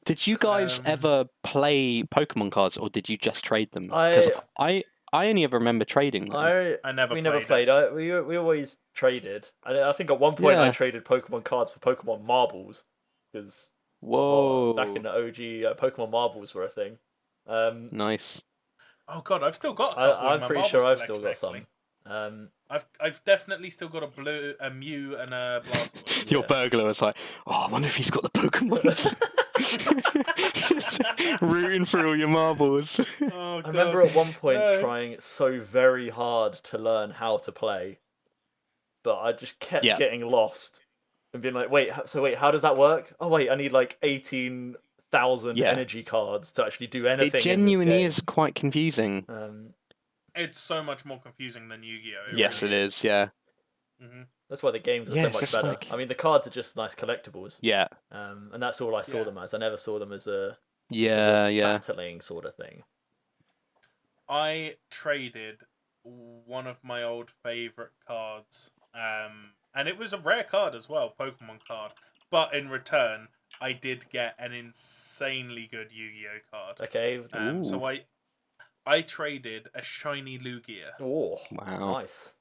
Did you guys ever play Pokemon cards, or did you just trade them? Because I only ever remember trading them. I never We played never played. We always traded. I think at one point I Yeah. traded Pokemon cards for Pokemon marbles because Whoa. back in the OG, Pokemon marbles were a thing. Nice. Oh god, I've still got a couple. I'm pretty sure I've still got actually. some. I've definitely still got a Mew and a Blastoise. Your burglar was like, "Oh, I wonder if he's got the Pokemon." Rooting through all your marbles. Oh, I remember at one point trying so very hard to learn how to play, but I just kept getting lost and being like, wait, how does that work? Oh wait, I need like 18,000 energy cards to actually do anything. It genuinely in this game. is quite confusing. It's so much more confusing than Yu-Gi-Oh! Yes, it is. Yeah. Mm-hmm. That's why the games are so much better. Like... I mean, the cards are just nice collectibles. Yeah. And that's all I saw them as. I never saw them as a battling sort of thing. I traded one of my old favorite cards, and it was a rare card as well, Pokemon card. But in return, I did get an insanely good Yu-Gi-Oh card. Okay. So I traded a shiny Lugia. Oh, wow. Nice.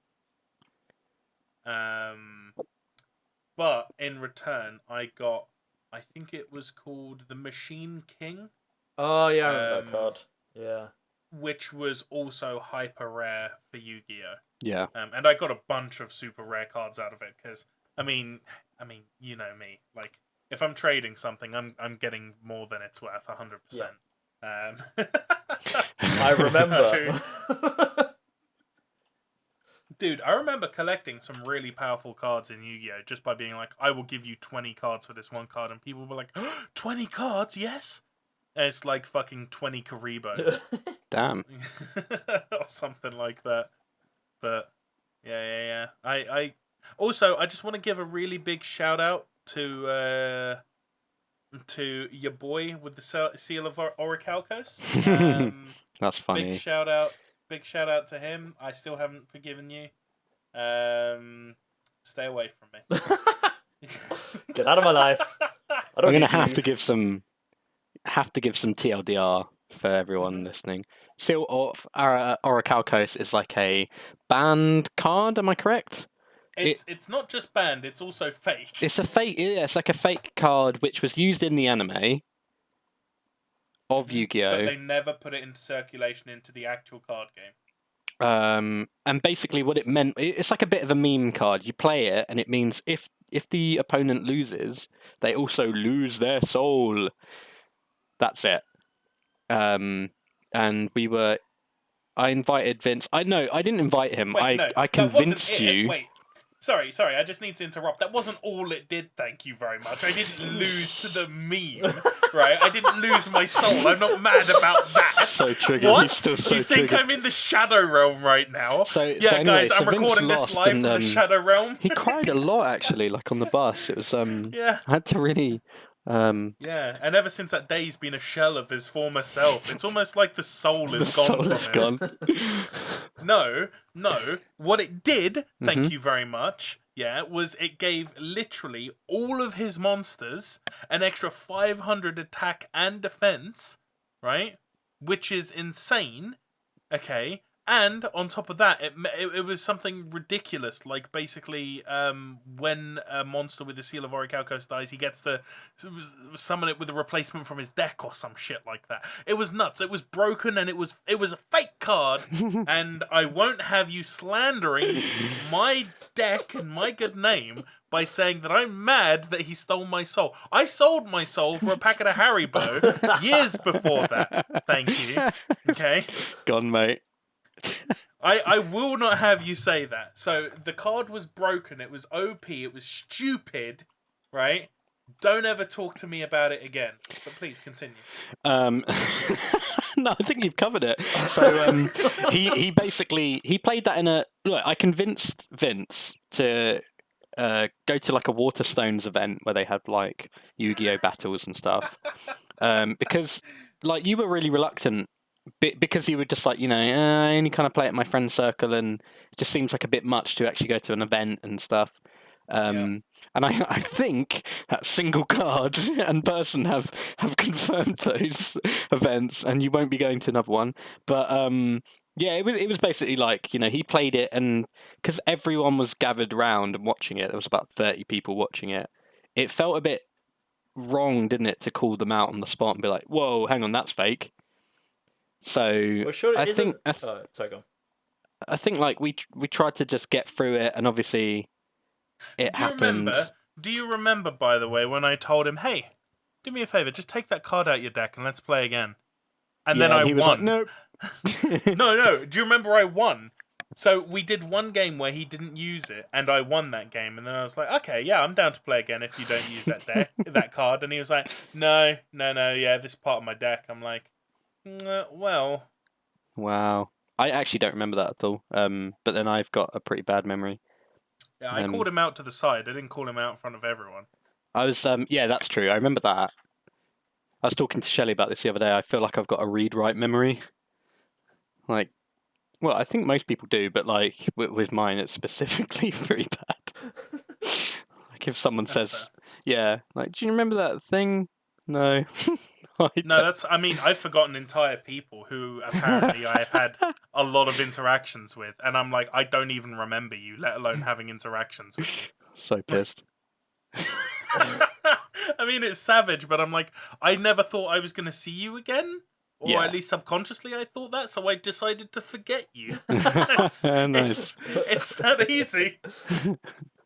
But in return, I got, I think it was called the Machine King. Oh yeah, I remember that card. Yeah. Which was also hyper rare for Yu-Gi-Oh. Yeah. And I got a bunch of super rare cards out of it because, I mean, you know me. Like, if I'm trading something, I'm getting more than it's worth, 100%. I remember. Dude, I remember collecting some really powerful cards in Yu-Gi-Oh! Just by being like, I will give you 20 cards for this one card, and people were like, 20 cards? Yes? And it's like fucking 20 Karibos. Damn. Or something like that. But, yeah. I also, I just want to give a really big shout out to your boy with the seal of Orichalcos. That's funny. Big shout out to him. I still haven't forgiven you. Stay away from me. Get out of my life. I'm gonna have to give some TLDR for everyone listening. Seal of Orichalcos is like a banned card. Am I correct? It's not just banned. It's also fake. It's a fake. Yeah, it's like a fake card which was used in the anime of Yu-Gi-Oh! But they never put it into circulation into the actual card game. And basically what it meant, it's like a bit of a meme card. You play it, and it means if the opponent loses, they also lose their soul. That's it. And I invited Vince. I didn't invite him. I convinced you. Wait. Sorry, I just need to interrupt. That wasn't all it did, thank you very much. I didn't lose to the meme, right? I didn't lose my soul. I'm not mad about that. So triggered. What? He's still so you think triggered. I'm in the Shadow Realm right now? Anyway, guys, I'm Vince recording this lost live and, from the Shadow Realm. He cried a lot, actually, like on the bus. It was, Yeah. I had to really... Yeah, and ever since that day, he's been a shell of his former self. It's almost like the soul is gone from him. No. What it did, thank you very much, was it gave literally all of his monsters an extra 500 attack and defense, right? Which is insane, okay? And on top of that, it was something ridiculous. Like, basically, when a monster with the Seal of Orichalcos dies, he gets to summon it with a replacement from his deck or some shit like that. It was nuts. It was broken, and it was a fake card. And I won't have you slandering my deck and my good name by saying that I'm mad that he stole my soul. I sold my soul for a packet of Haribo years before that. Thank you. Okay? Gone, mate. I will not have you say that. So the card was broken. It was OP. It was stupid, right? Don't ever talk to me about it again. But please continue. No, I think you've covered it. So he basically played that in a. Look, I convinced Vince to go to like a Waterstones event where they had like Yu-Gi-Oh battles and stuff. Because like you were really reluctant because you were just like, I only kind of play it in my friend circle, and it just seems like a bit much to actually go to an event and stuff. And I think that single card and person have confirmed those events, and you won't be going to another one. But yeah, it was basically like, he played it, and because everyone was gathered round and watching it, there was about 30 people watching it. It felt a bit wrong, didn't it, to call them out on the spot and be like, "Whoa, hang on, that's fake." So Well, sure, I think sorry, go on. I think like we tried to just get through it, and obviously it happened. Do you remember, by the way, when I told him, "Hey, do me a favor, just take that card out your deck and let's play again"? And then I he was won. like, "Nope." No. Do you remember I won? So we did one game where he didn't use it, and I won that game. And then I was like, "Okay, yeah, I'm down to play again if you don't use that deck, that card." And he was like, "No, yeah, this is part of my deck." I'm like, well. Wow. I actually don't remember that at all. But then I've got a pretty bad memory. Yeah, I called him out to the side. I didn't call him out in front of everyone. I was, yeah, that's true. I remember that. I was talking to Shelley about this the other day. I feel like I've got a read-write memory. Like, well, I think most people do, but like with mine, it's specifically pretty bad. Like if someone says, yeah, like, do you remember that thing? No. No, I've forgotten entire people who apparently I have had a lot of interactions with, and I'm like, I don't even remember you, let alone having interactions with you. So pissed. I mean, it's savage, but I'm like, I never thought I was going to see you again, or at least subconsciously I thought that, so I decided to forget you. Nice. It's that easy.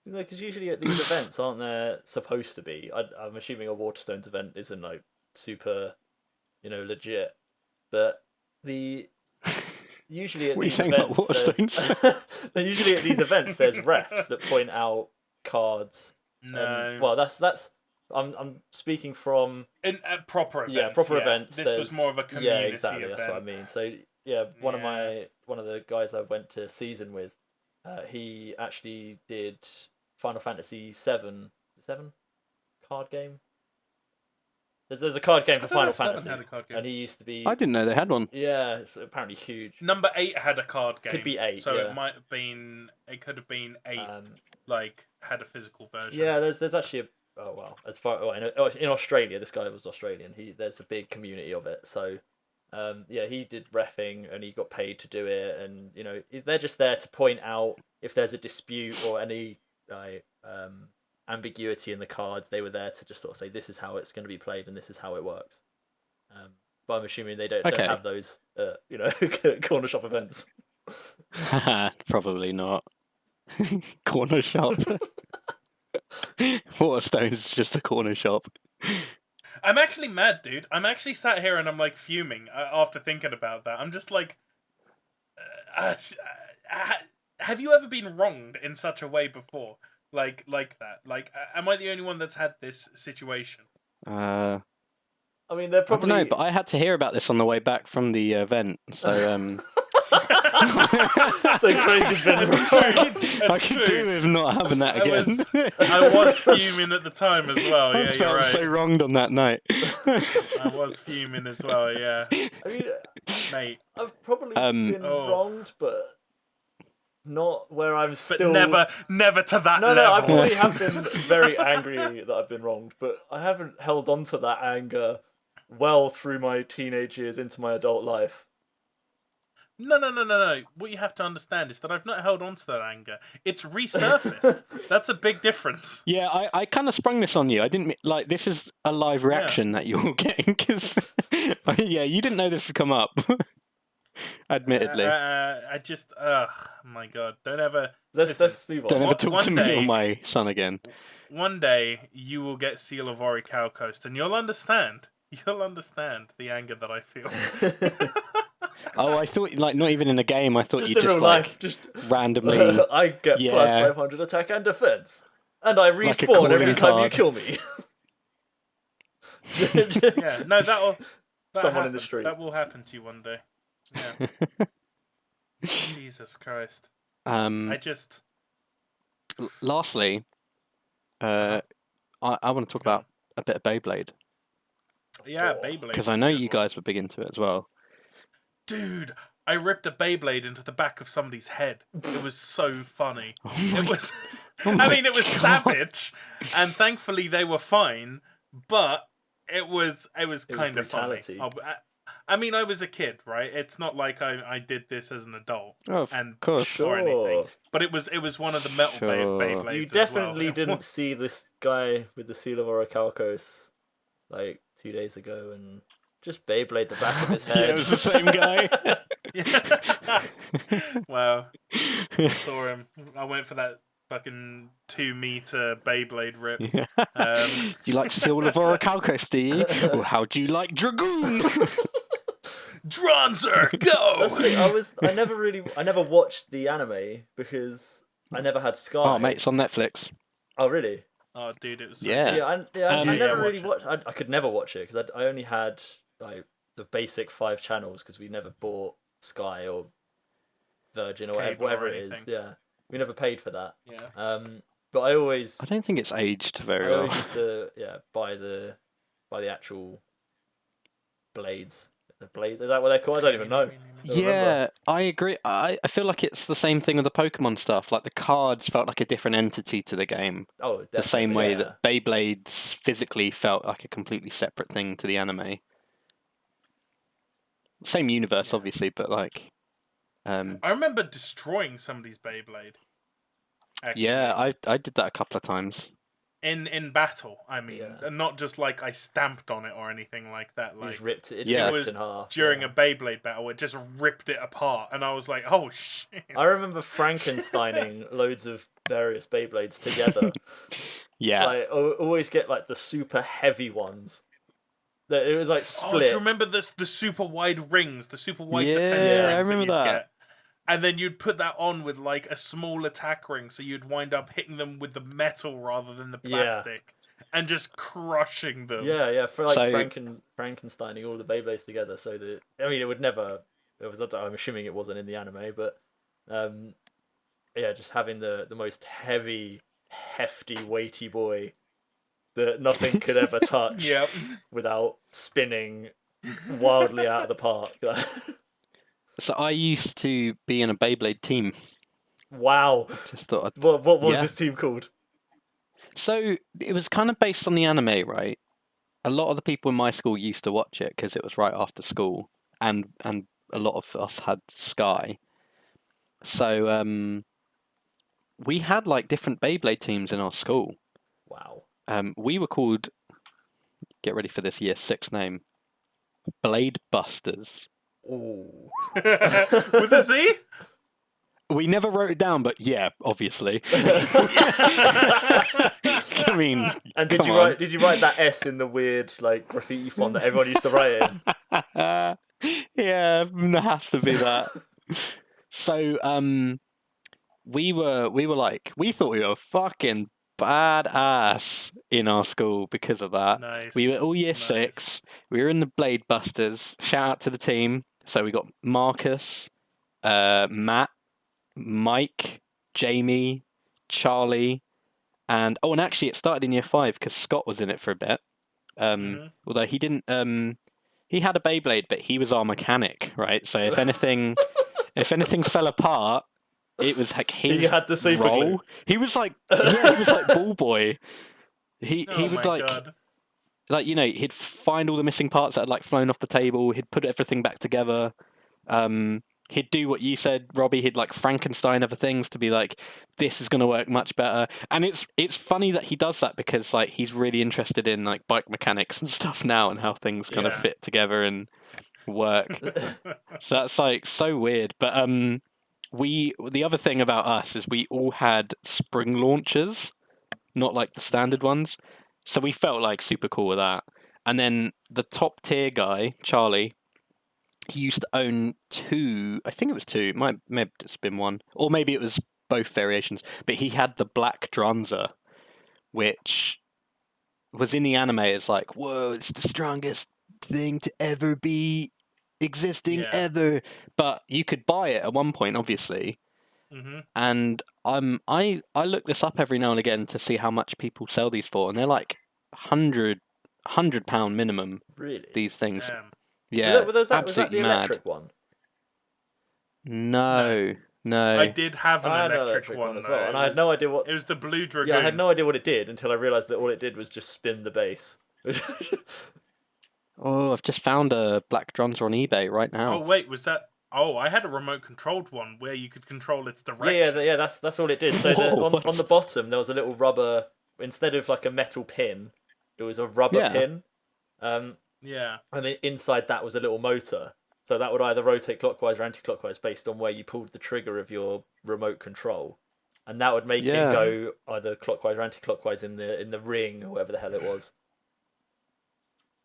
Because usually at these events, aren't there supposed to be? I'm assuming a Waterstones event isn't like super, legit. But usually at these events, usually at these events, there's refs that point out cards. No. Well, that's. I'm speaking from in proper events. Yeah, proper events. This was more of a community exactly. event. That's what I mean. So yeah, one of the guys I went to season with, he actually did Final Fantasy 7 card game. There's a card game for Final Fantasy, and he used to be. I didn't know they had one. Yeah, it's apparently huge. Number 8 had a card game. Could be 8. So it might have been. It could have been 8. Had a physical version. Yeah, there's actually in Australia, this guy was Australian. There's a big community of it. So, he did reffing and he got paid to do it, and they're just there to point out if there's a dispute or any ambiguity in the cards. They were there to just sort of say this is how it's going to be played and this is how it works. But I'm assuming they don't have those corner shop events. Probably not. Corner shop. Waterstones is just a corner shop. I'm actually mad, dude. I'm actually sat here and I'm like fuming after thinking about that. I'm just like, have you ever been wronged in such a way before? Like that? Like, am I the only one that's had this situation? I mean, they're probably. I don't know, but I had to hear about this on the way back from the event, so So Craig has been. I could do with not having that again. I was fuming at the time as well. I felt right. so wronged on that night. I was fuming as well. Yeah. I mean, mate, I've probably been wronged, but not where I'm still. But never to that level. No, I probably have been very angry that I've been wronged, but I haven't held on to that anger well through my teenage years into my adult life. No. What you have to understand is that I've not held on to that anger. It's resurfaced. That's a big difference. Yeah, I kind of sprung this on you. I didn't like this is a live reaction that you're getting because you didn't know this would come up. Admittedly, I just my god, don't ever. Let's move on. Don't ever talk to me or my son again. One day you will get Seal of Ori Cow Coast, and you'll understand. You'll understand the anger that I feel. Oh, I thought not even in a game. I thought just you in just real like life, just randomly. I get plus 500 attack and defense, and I respawn like every time card. you kill me. Yeah, no, that'll someone happen. in the street. That will happen to you one day. Yeah. Jesus Christ. Lastly, I want to talk about a bit of Beyblade. Yeah, Beyblade. Because I know you guys were big into it as well. Dude, I ripped a Beyblade into the back of somebody's head. It was so funny. It was. I mean, it was savage, and thankfully they were fine. But it was kind of funny. brutality. I mean, I was a kid, right? It's not like I did this as an adult, Oh, of and course. or anything. Sure. But it was one of the metal Sure. Beyblades. You as well. definitely It didn't was- see this guy with the seal of Orichalcos like 2 days ago and just Beyblade the back of his Yeah, head. it was the same guy. Wow, I saw him. I went for that fucking 2-meter Beyblade rip. Yeah. You like Seal of Orichalcos, do you? Or how do you like Dragoon? Dronzer, That's the go! thing. I never watched the anime because I never had Sky. Oh, mate, it's on Netflix. Oh, really? Oh, dude, it was so Yeah. good. I Yeah, never watch really it. watched. I could never watch it because I only had like the basic 5 channels because we never bought Sky or Virgin or Cable whatever or it is. anything. Yeah, we never paid for that. Yeah. But I always I don't think it's aged very I well. always used to buy the actual blades. The blade, is that what they're called? I don't even know. Don't remember. Yeah, I agree. I feel like it's the same thing with the Pokemon stuff. Like the cards felt like a different entity to the game. Oh, The same definitely, way yeah. that Beyblades physically felt like a completely separate thing to the anime. Same universe, Yeah. obviously, but like, I remember destroying somebody's Beyblade. Actually. yeah, I did that a couple of times. In battle, I mean, Yeah. and not just like I stamped on it or anything like that. You Like just ripped it. Yeah. it Ripped was in half. during yeah. a Beyblade battle, it just ripped it apart, and I was like, "Oh shit!" I remember Frankensteining loads of various Beyblades together. Yeah, Like always get like the super heavy ones. That it was like Oh, do split. you remember this? The super wide rings, the super wide Yeah, defense I rings remember you'd that. get. And then you'd put that on with like a small attack ring, so you'd wind up hitting them with the metal rather than the Yeah. plastic, and just crushing them. Yeah, for like So- Frankensteining all the Beyblades together. So that I mean, it would never. It was. I'm assuming it wasn't in the anime, but yeah, just having the most heavy, hefty, weighty boy that nothing could ever touch Yep. without spinning wildly out of the park. so I used to be in a Beyblade team. Wow. Just thought I'd... What was Yeah. this team called? So it was kind of based on the anime, right? A lot of the people in my school used to watch it because it was right after school, and a lot of us had Sky. So we had like different Beyblade teams in our school. Wow. We were called, get ready for this year 6 name, Blade Busters. Ooh. With a Z? We never wrote it down, but yeah, obviously. I mean, And did come you on. write? Did you write that S in the weird like graffiti font that everyone used to write in? Yeah, there has to be that. So, we thought we were fucking badass in our school because of that. Nice. We were all year Nice. 6. We were in the Blade Busters. Shout out to the team. So we got Marcus, Matt, Mike, Jamie, Charlie, and actually it started in year 5 because Scott was in it for a bit. Mhm. Although he didn't. He had a Beyblade, but he was our mechanic, right? So if anything fell apart, it was like his He had the super role. glue. He was like, yeah, he was like ball boy. He Oh would my God. like he'd find all the missing parts that had like flown off the table. He'd put everything back together. He'd do what you said, Robbie. He'd like Frankenstein other things to be like, this is going to work much better. And it's funny that he does that because like he's really interested in like bike mechanics and stuff now and how things kind of Yeah. fit together and work. So that's like so weird. But the other thing about us is we all had spring launchers, not like the standard ones. So we felt like super cool with that. And then the top tier guy, Charlie, he used to own 2. I think it was 2. Maybe it's been 1, or maybe it was both variations. But he had the Black Dronzer, which was in the anime. It's like, whoa, it's the strongest thing to ever be existing Yeah. ever. But you could buy it at one point, obviously. Mhm. And I look this up every now and again to see how much people sell these for, and they're like £100 minimum. Really? These things, Damn. yeah, Was that the absolutely mad. electric one? No, I no. did have an I had an electric one as though. well, and I had no idea what. It was the Blue Dragoon. Yeah, I had no idea what it did until I realised that all it did was just spin the base. Oh, I've just found a black drums on eBay right Oh now. wait, was that? Oh, I had a remote controlled one where you could control its Yeah, direction. yeah, that's all it did. So Whoa, on what? the bottom there was a little rubber, instead of like a metal pin, it was a rubber Yeah. pin. Yeah. And inside that was a little motor. So that would either rotate clockwise or anti-clockwise based on where you pulled the trigger of your remote control. And that would make it Yeah. go either clockwise or anti-clockwise in the ring or whatever the hell it was.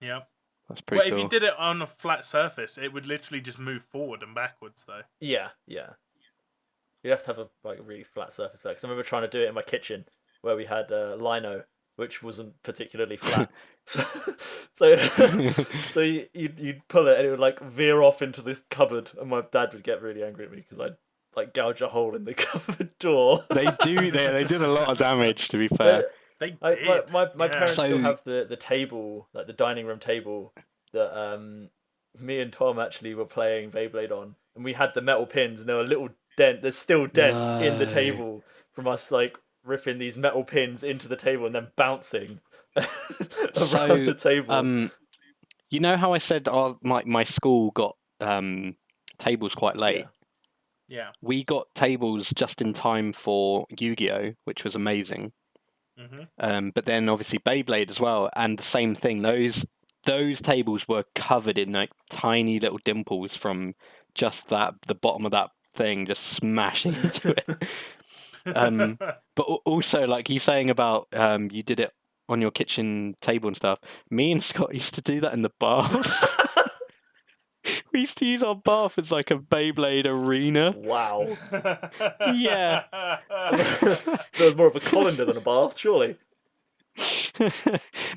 Yeah. That's pretty Well, cool. if you did it on a flat surface, it would literally just move forward and backwards, though. Yeah, yeah. You'd have to have a really flat surface there. Because I remember trying to do it in my kitchen where we had lino, which wasn't particularly flat. so you'd pull it and it would like veer off into this cupboard, and my dad would get really angry at me because I'd like gouge a hole in the cupboard door. They do. They did a lot of damage. To be fair. They did. My parents So- still have the table, like the dining room table that me and Tom actually were playing Beyblade on, and we had the metal pins, and there were little there's still dents in the No. table from us like ripping these metal pins into the table and then bouncing around the table. You know how I said my school got tables quite late. Yeah. We got tables just in time for Yu-Gi-Oh, which was amazing. Mm-hmm. But then obviously Beyblade as well, and the same thing. Those tables were covered in like tiny little dimples from just the bottom of that thing just smashing into it. But also, like you saying about you did it on your kitchen table and stuff. Me and Scott used to do that in the bath. We used to use our bath as like a Beyblade arena. Wow. Yeah. There was more of a colander than a bath, surely.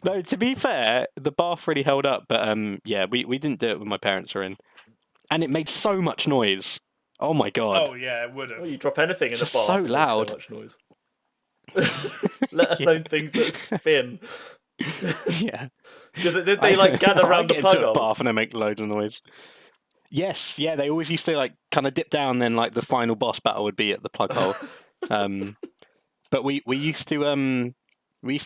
No, to be fair, the bath really held up, but yeah, we didn't do it when my parents were in, and it made so much noise. Oh my god! Oh yeah, it would have. Well, you drop anything in the Just bath, so it makes loud. so much noise. Let alone things that spin. Yeah. Did they like gather I around the get plug into a hole? bath and they make loads of noise. Yes, yeah, they always used to like kind of dip down, then like the final boss battle would be at the plug hole. But we used to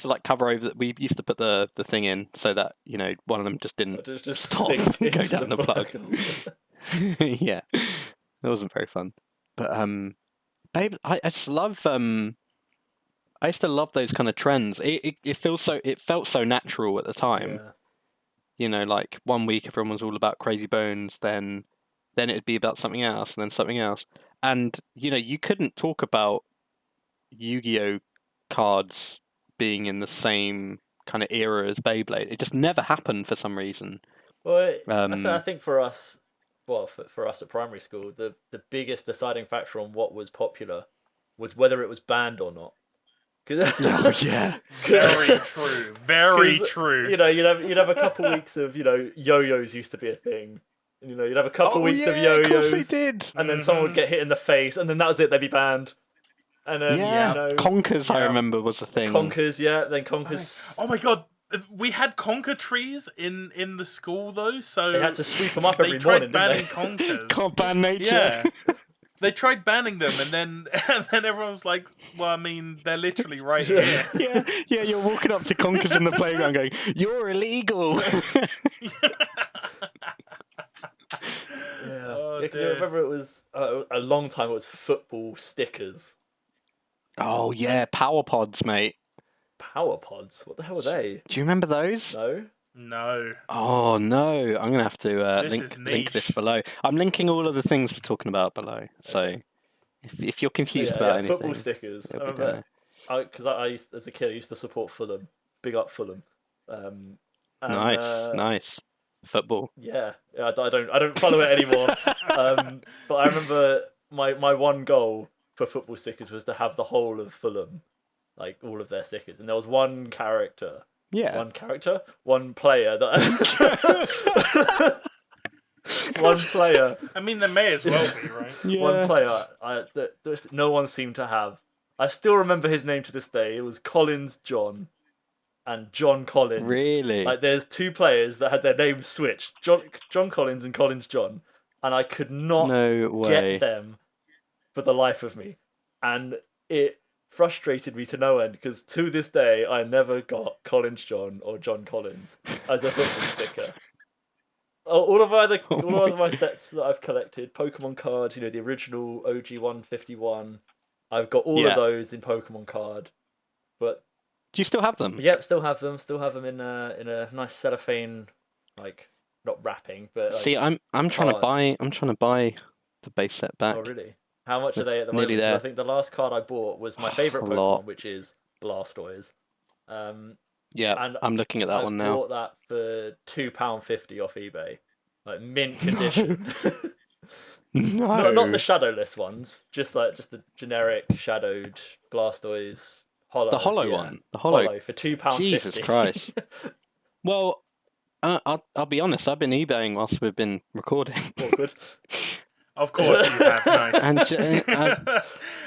like cover over. We used to put the thing in so that one of them just didn't Just stop sink and go into down the plug. hole. Yeah, that wasn't very fun. But babe, I just love I used to love those kind of trends. It felt so natural at the time. Yeah. Like 1 week everyone was all about Crazy Bones, then it'd be about something else, and then something else. And you couldn't talk about Yu-Gi-Oh cards being in the same kind of era as Beyblade. It just never happened for some reason. Well, I think for us, well, for us at primary school, the biggest deciding factor on what was popular was whether it was banned or not. Oh yeah. Very true. Very 'Cause, true. You'd have a couple weeks of yo-yos used to be a thing. And, you'd have a couple weeks of Of course they yo-yos, did. and then someone would get hit in the face, and then that was it. They'd be banned. And then Conkers, I remember, was a thing. Conkers, yeah. Then Conkers. Oh my god, we had conker trees in the school though, so They had to sweep them up they every tried morning, banning didn't they? conkers. Can't ban nature. Yeah. They tried banning them, and then everyone was like, "Well, I mean, they're literally right here." Yeah. You're walking up to Conkers in the playground, going, "You're illegal." Yeah, Oh, because I dear. remember it was a long time. It was football stickers, Oh yeah, power pods, mate. power pods. What the hell were they? Do you remember those? No. No. Oh no, I'm gonna have to This is link this niche. below. I'm linking all of the things we're talking about below. So if you're confused about anything, football stickers. I it'll be remember there. because I used, as a kid, I used to support Fulham. Big up Fulham. And, Nice football. Yeah, I don't follow it anymore. But I remember my one goal for football stickers was to have the whole of Fulham, like all of their stickers, and there was one character. Yeah. One player that one player. I mean, there may as well be, right? Yeah. One player that no one seemed to have. I still remember his name to this day. It was Collins John and John Collins. Really? Like, there's two players that had their names switched. John Collins and Collins John. and I could not No way. get them for the life of me, and it frustrated me to no end because to this day I never got Collins John or John Collins as a football sticker. All of my sets that I've collected, Pokemon cards, the original OG 151, I've got all of those in Pokemon card. But Do you still have them? yep, still have them. Still have them in a nice cellophane, like not wrapping, but See, I'm trying to card. buy the base set back. Oh really? How much are they at the Nearly moment? 'Cause there. I think the last card I bought was my favorite A Pokemon, lot. which is Blastoise. Yeah, And I'm looking at that I one now. bought that for £2.50 off eBay, like mint condition. No. Not the shadowless ones, just the generic shadowed Blastoise hollow. The hollow yeah. one. The hollow. For £2.50. Jesus Christ. Well, I'll be honest. I've been eBaying whilst we've been recording. All good. Of course you have, nice. And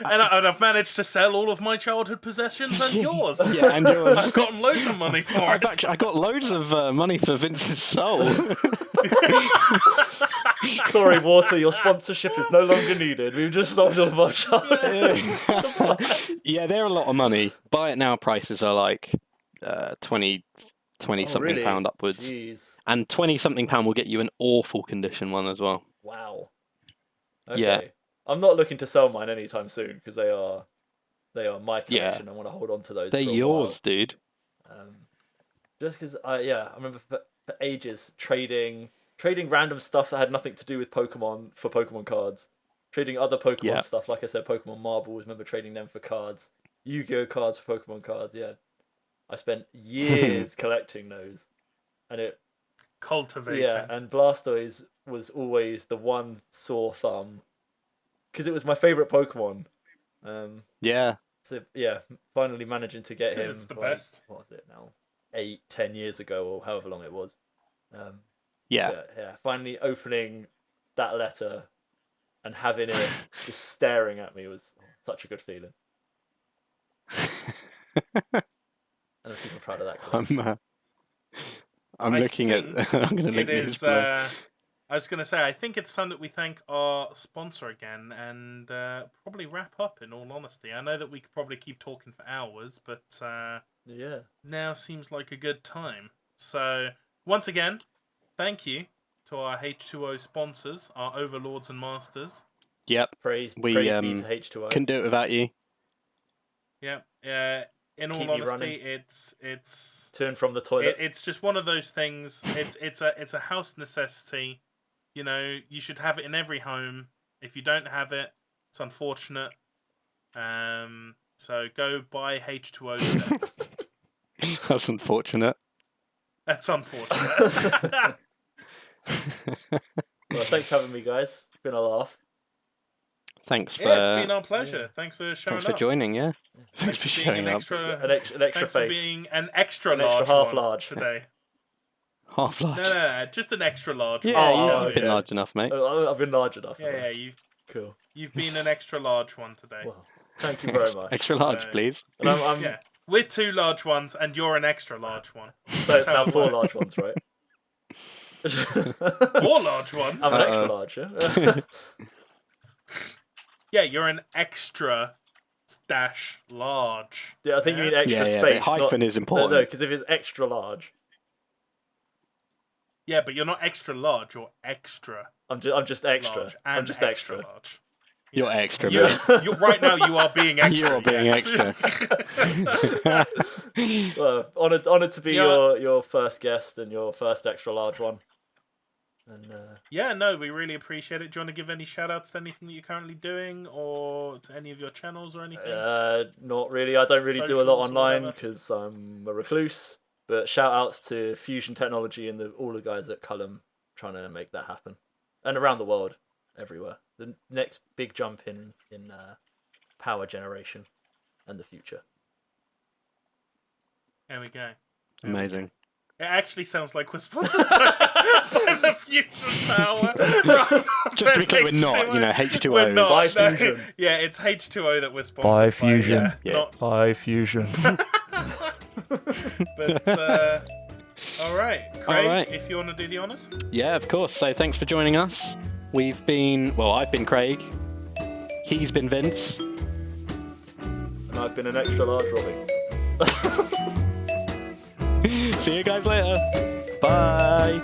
And I've managed to sell all of my childhood possessions and yours. yeah, and yours. I've gotten loads of money for it. I got loads of money for Vince's soul. Sorry, Water, your sponsorship is no longer needed. We've just sold all of our childhood. Yeah, they're a lot of money. Buy it now prices are like 20 something really? pound upwards. Jeez. And 20 something pound will get you an awful condition one as well. Wow. Okay. Yeah. I'm not looking to sell mine anytime soon because they are my collection. I want to hold on to those. They're for a yours, while. dude. Just because I remember for ages trading random stuff that had nothing to do with Pokemon for Pokemon cards, trading other Pokemon stuff. Like I said, Pokemon marbles. Remember trading them for cards, Yu-Gi-Oh cards for Pokemon cards. Yeah, I spent years collecting those, and it Cultivating. yeah, and Blastoise was always the one sore thumb because it was my favorite Pokemon. Yeah. So yeah, finally managing to get 'cause him. it's the like, best. What was it now? 8-10 years ago, or however long it was. Yeah. Yeah. Finally opening that letter and having it just staring at me was such a good feeling. And I'm super proud of that. I'm looking at. I'm going to link these. I was going to say, I think it's time that we thank our sponsor again and probably wrap up, in all honesty. I know that we could probably keep talking for hours, but Yeah. now seems like a good time. So, once again, thank you to our H2O sponsors, our overlords and masters. Yep. Praise We be to H2O. couldn't do it without you. Yep. In all Keep me honesty, running. it's To and from the toilet. it's just one of those things. It's a house necessity. You know, you should have it in every home. If you don't have it, it's unfortunate. So go buy H2O today. That's unfortunate. That's unfortunate. Well, thanks for having me, guys. It's been a laugh. Thanks for. Yeah, it's been our pleasure. Thanks for showing Thanks for up. joining. Yeah. Thanks for being showing an up. extra, An extra thanks for face. being an extra An extra large half one large. today. Half large. No, just an extra large. Yeah, one. you've okay. been large enough, mate. I've been large enough. Yeah, Cool. you've been an extra large one today. Well, thank you very much. Extra large, No. please. And I'm Yeah, we're 2 large ones, and you're an extra large one. so it's That's how now it 4 works. large ones, right? 4 large ones. I'm an extra large, yeah? Yeah, you're an extra dash large. Yeah, I think you mean extra Yeah, space. the hyphen is No, important. because if it's extra large, Yeah, but you're not extra large. You're extra I'm just extra. large. And I'm just extra. large. You're extra, You're, mate. you're right now. You are being extra. You are being yes. extra. Well, honoured to be Yeah. your first guest and your first extra large one. And Yeah, no, we really appreciate it. Do you want to give any shout outs to anything that you're currently doing or to any of your channels or anything? not really. I don't really do a lot Socials or online whatever. because I'm a recluse. But shout outs to Fusion Technology and all the guys at Cullum trying to make that happen, and around the world, everywhere. The next big jump in power generation and the future. There we go. Amazing. It actually sounds like we're sponsored by the Fusion Power. Just to be clear, we're not. You know, H2O. We're not. By no. Fusion. Yeah, it's H2O that we're sponsored By by. Fusion. Yeah, Yeah. Not, Bye, Fusion. but, all right. Craig, All right. if you want to do the honours. Yeah, of course. So thanks for joining us. I've been Craig. He's been Vince. And I've been an extra large Robbie. See you guys later. Bye.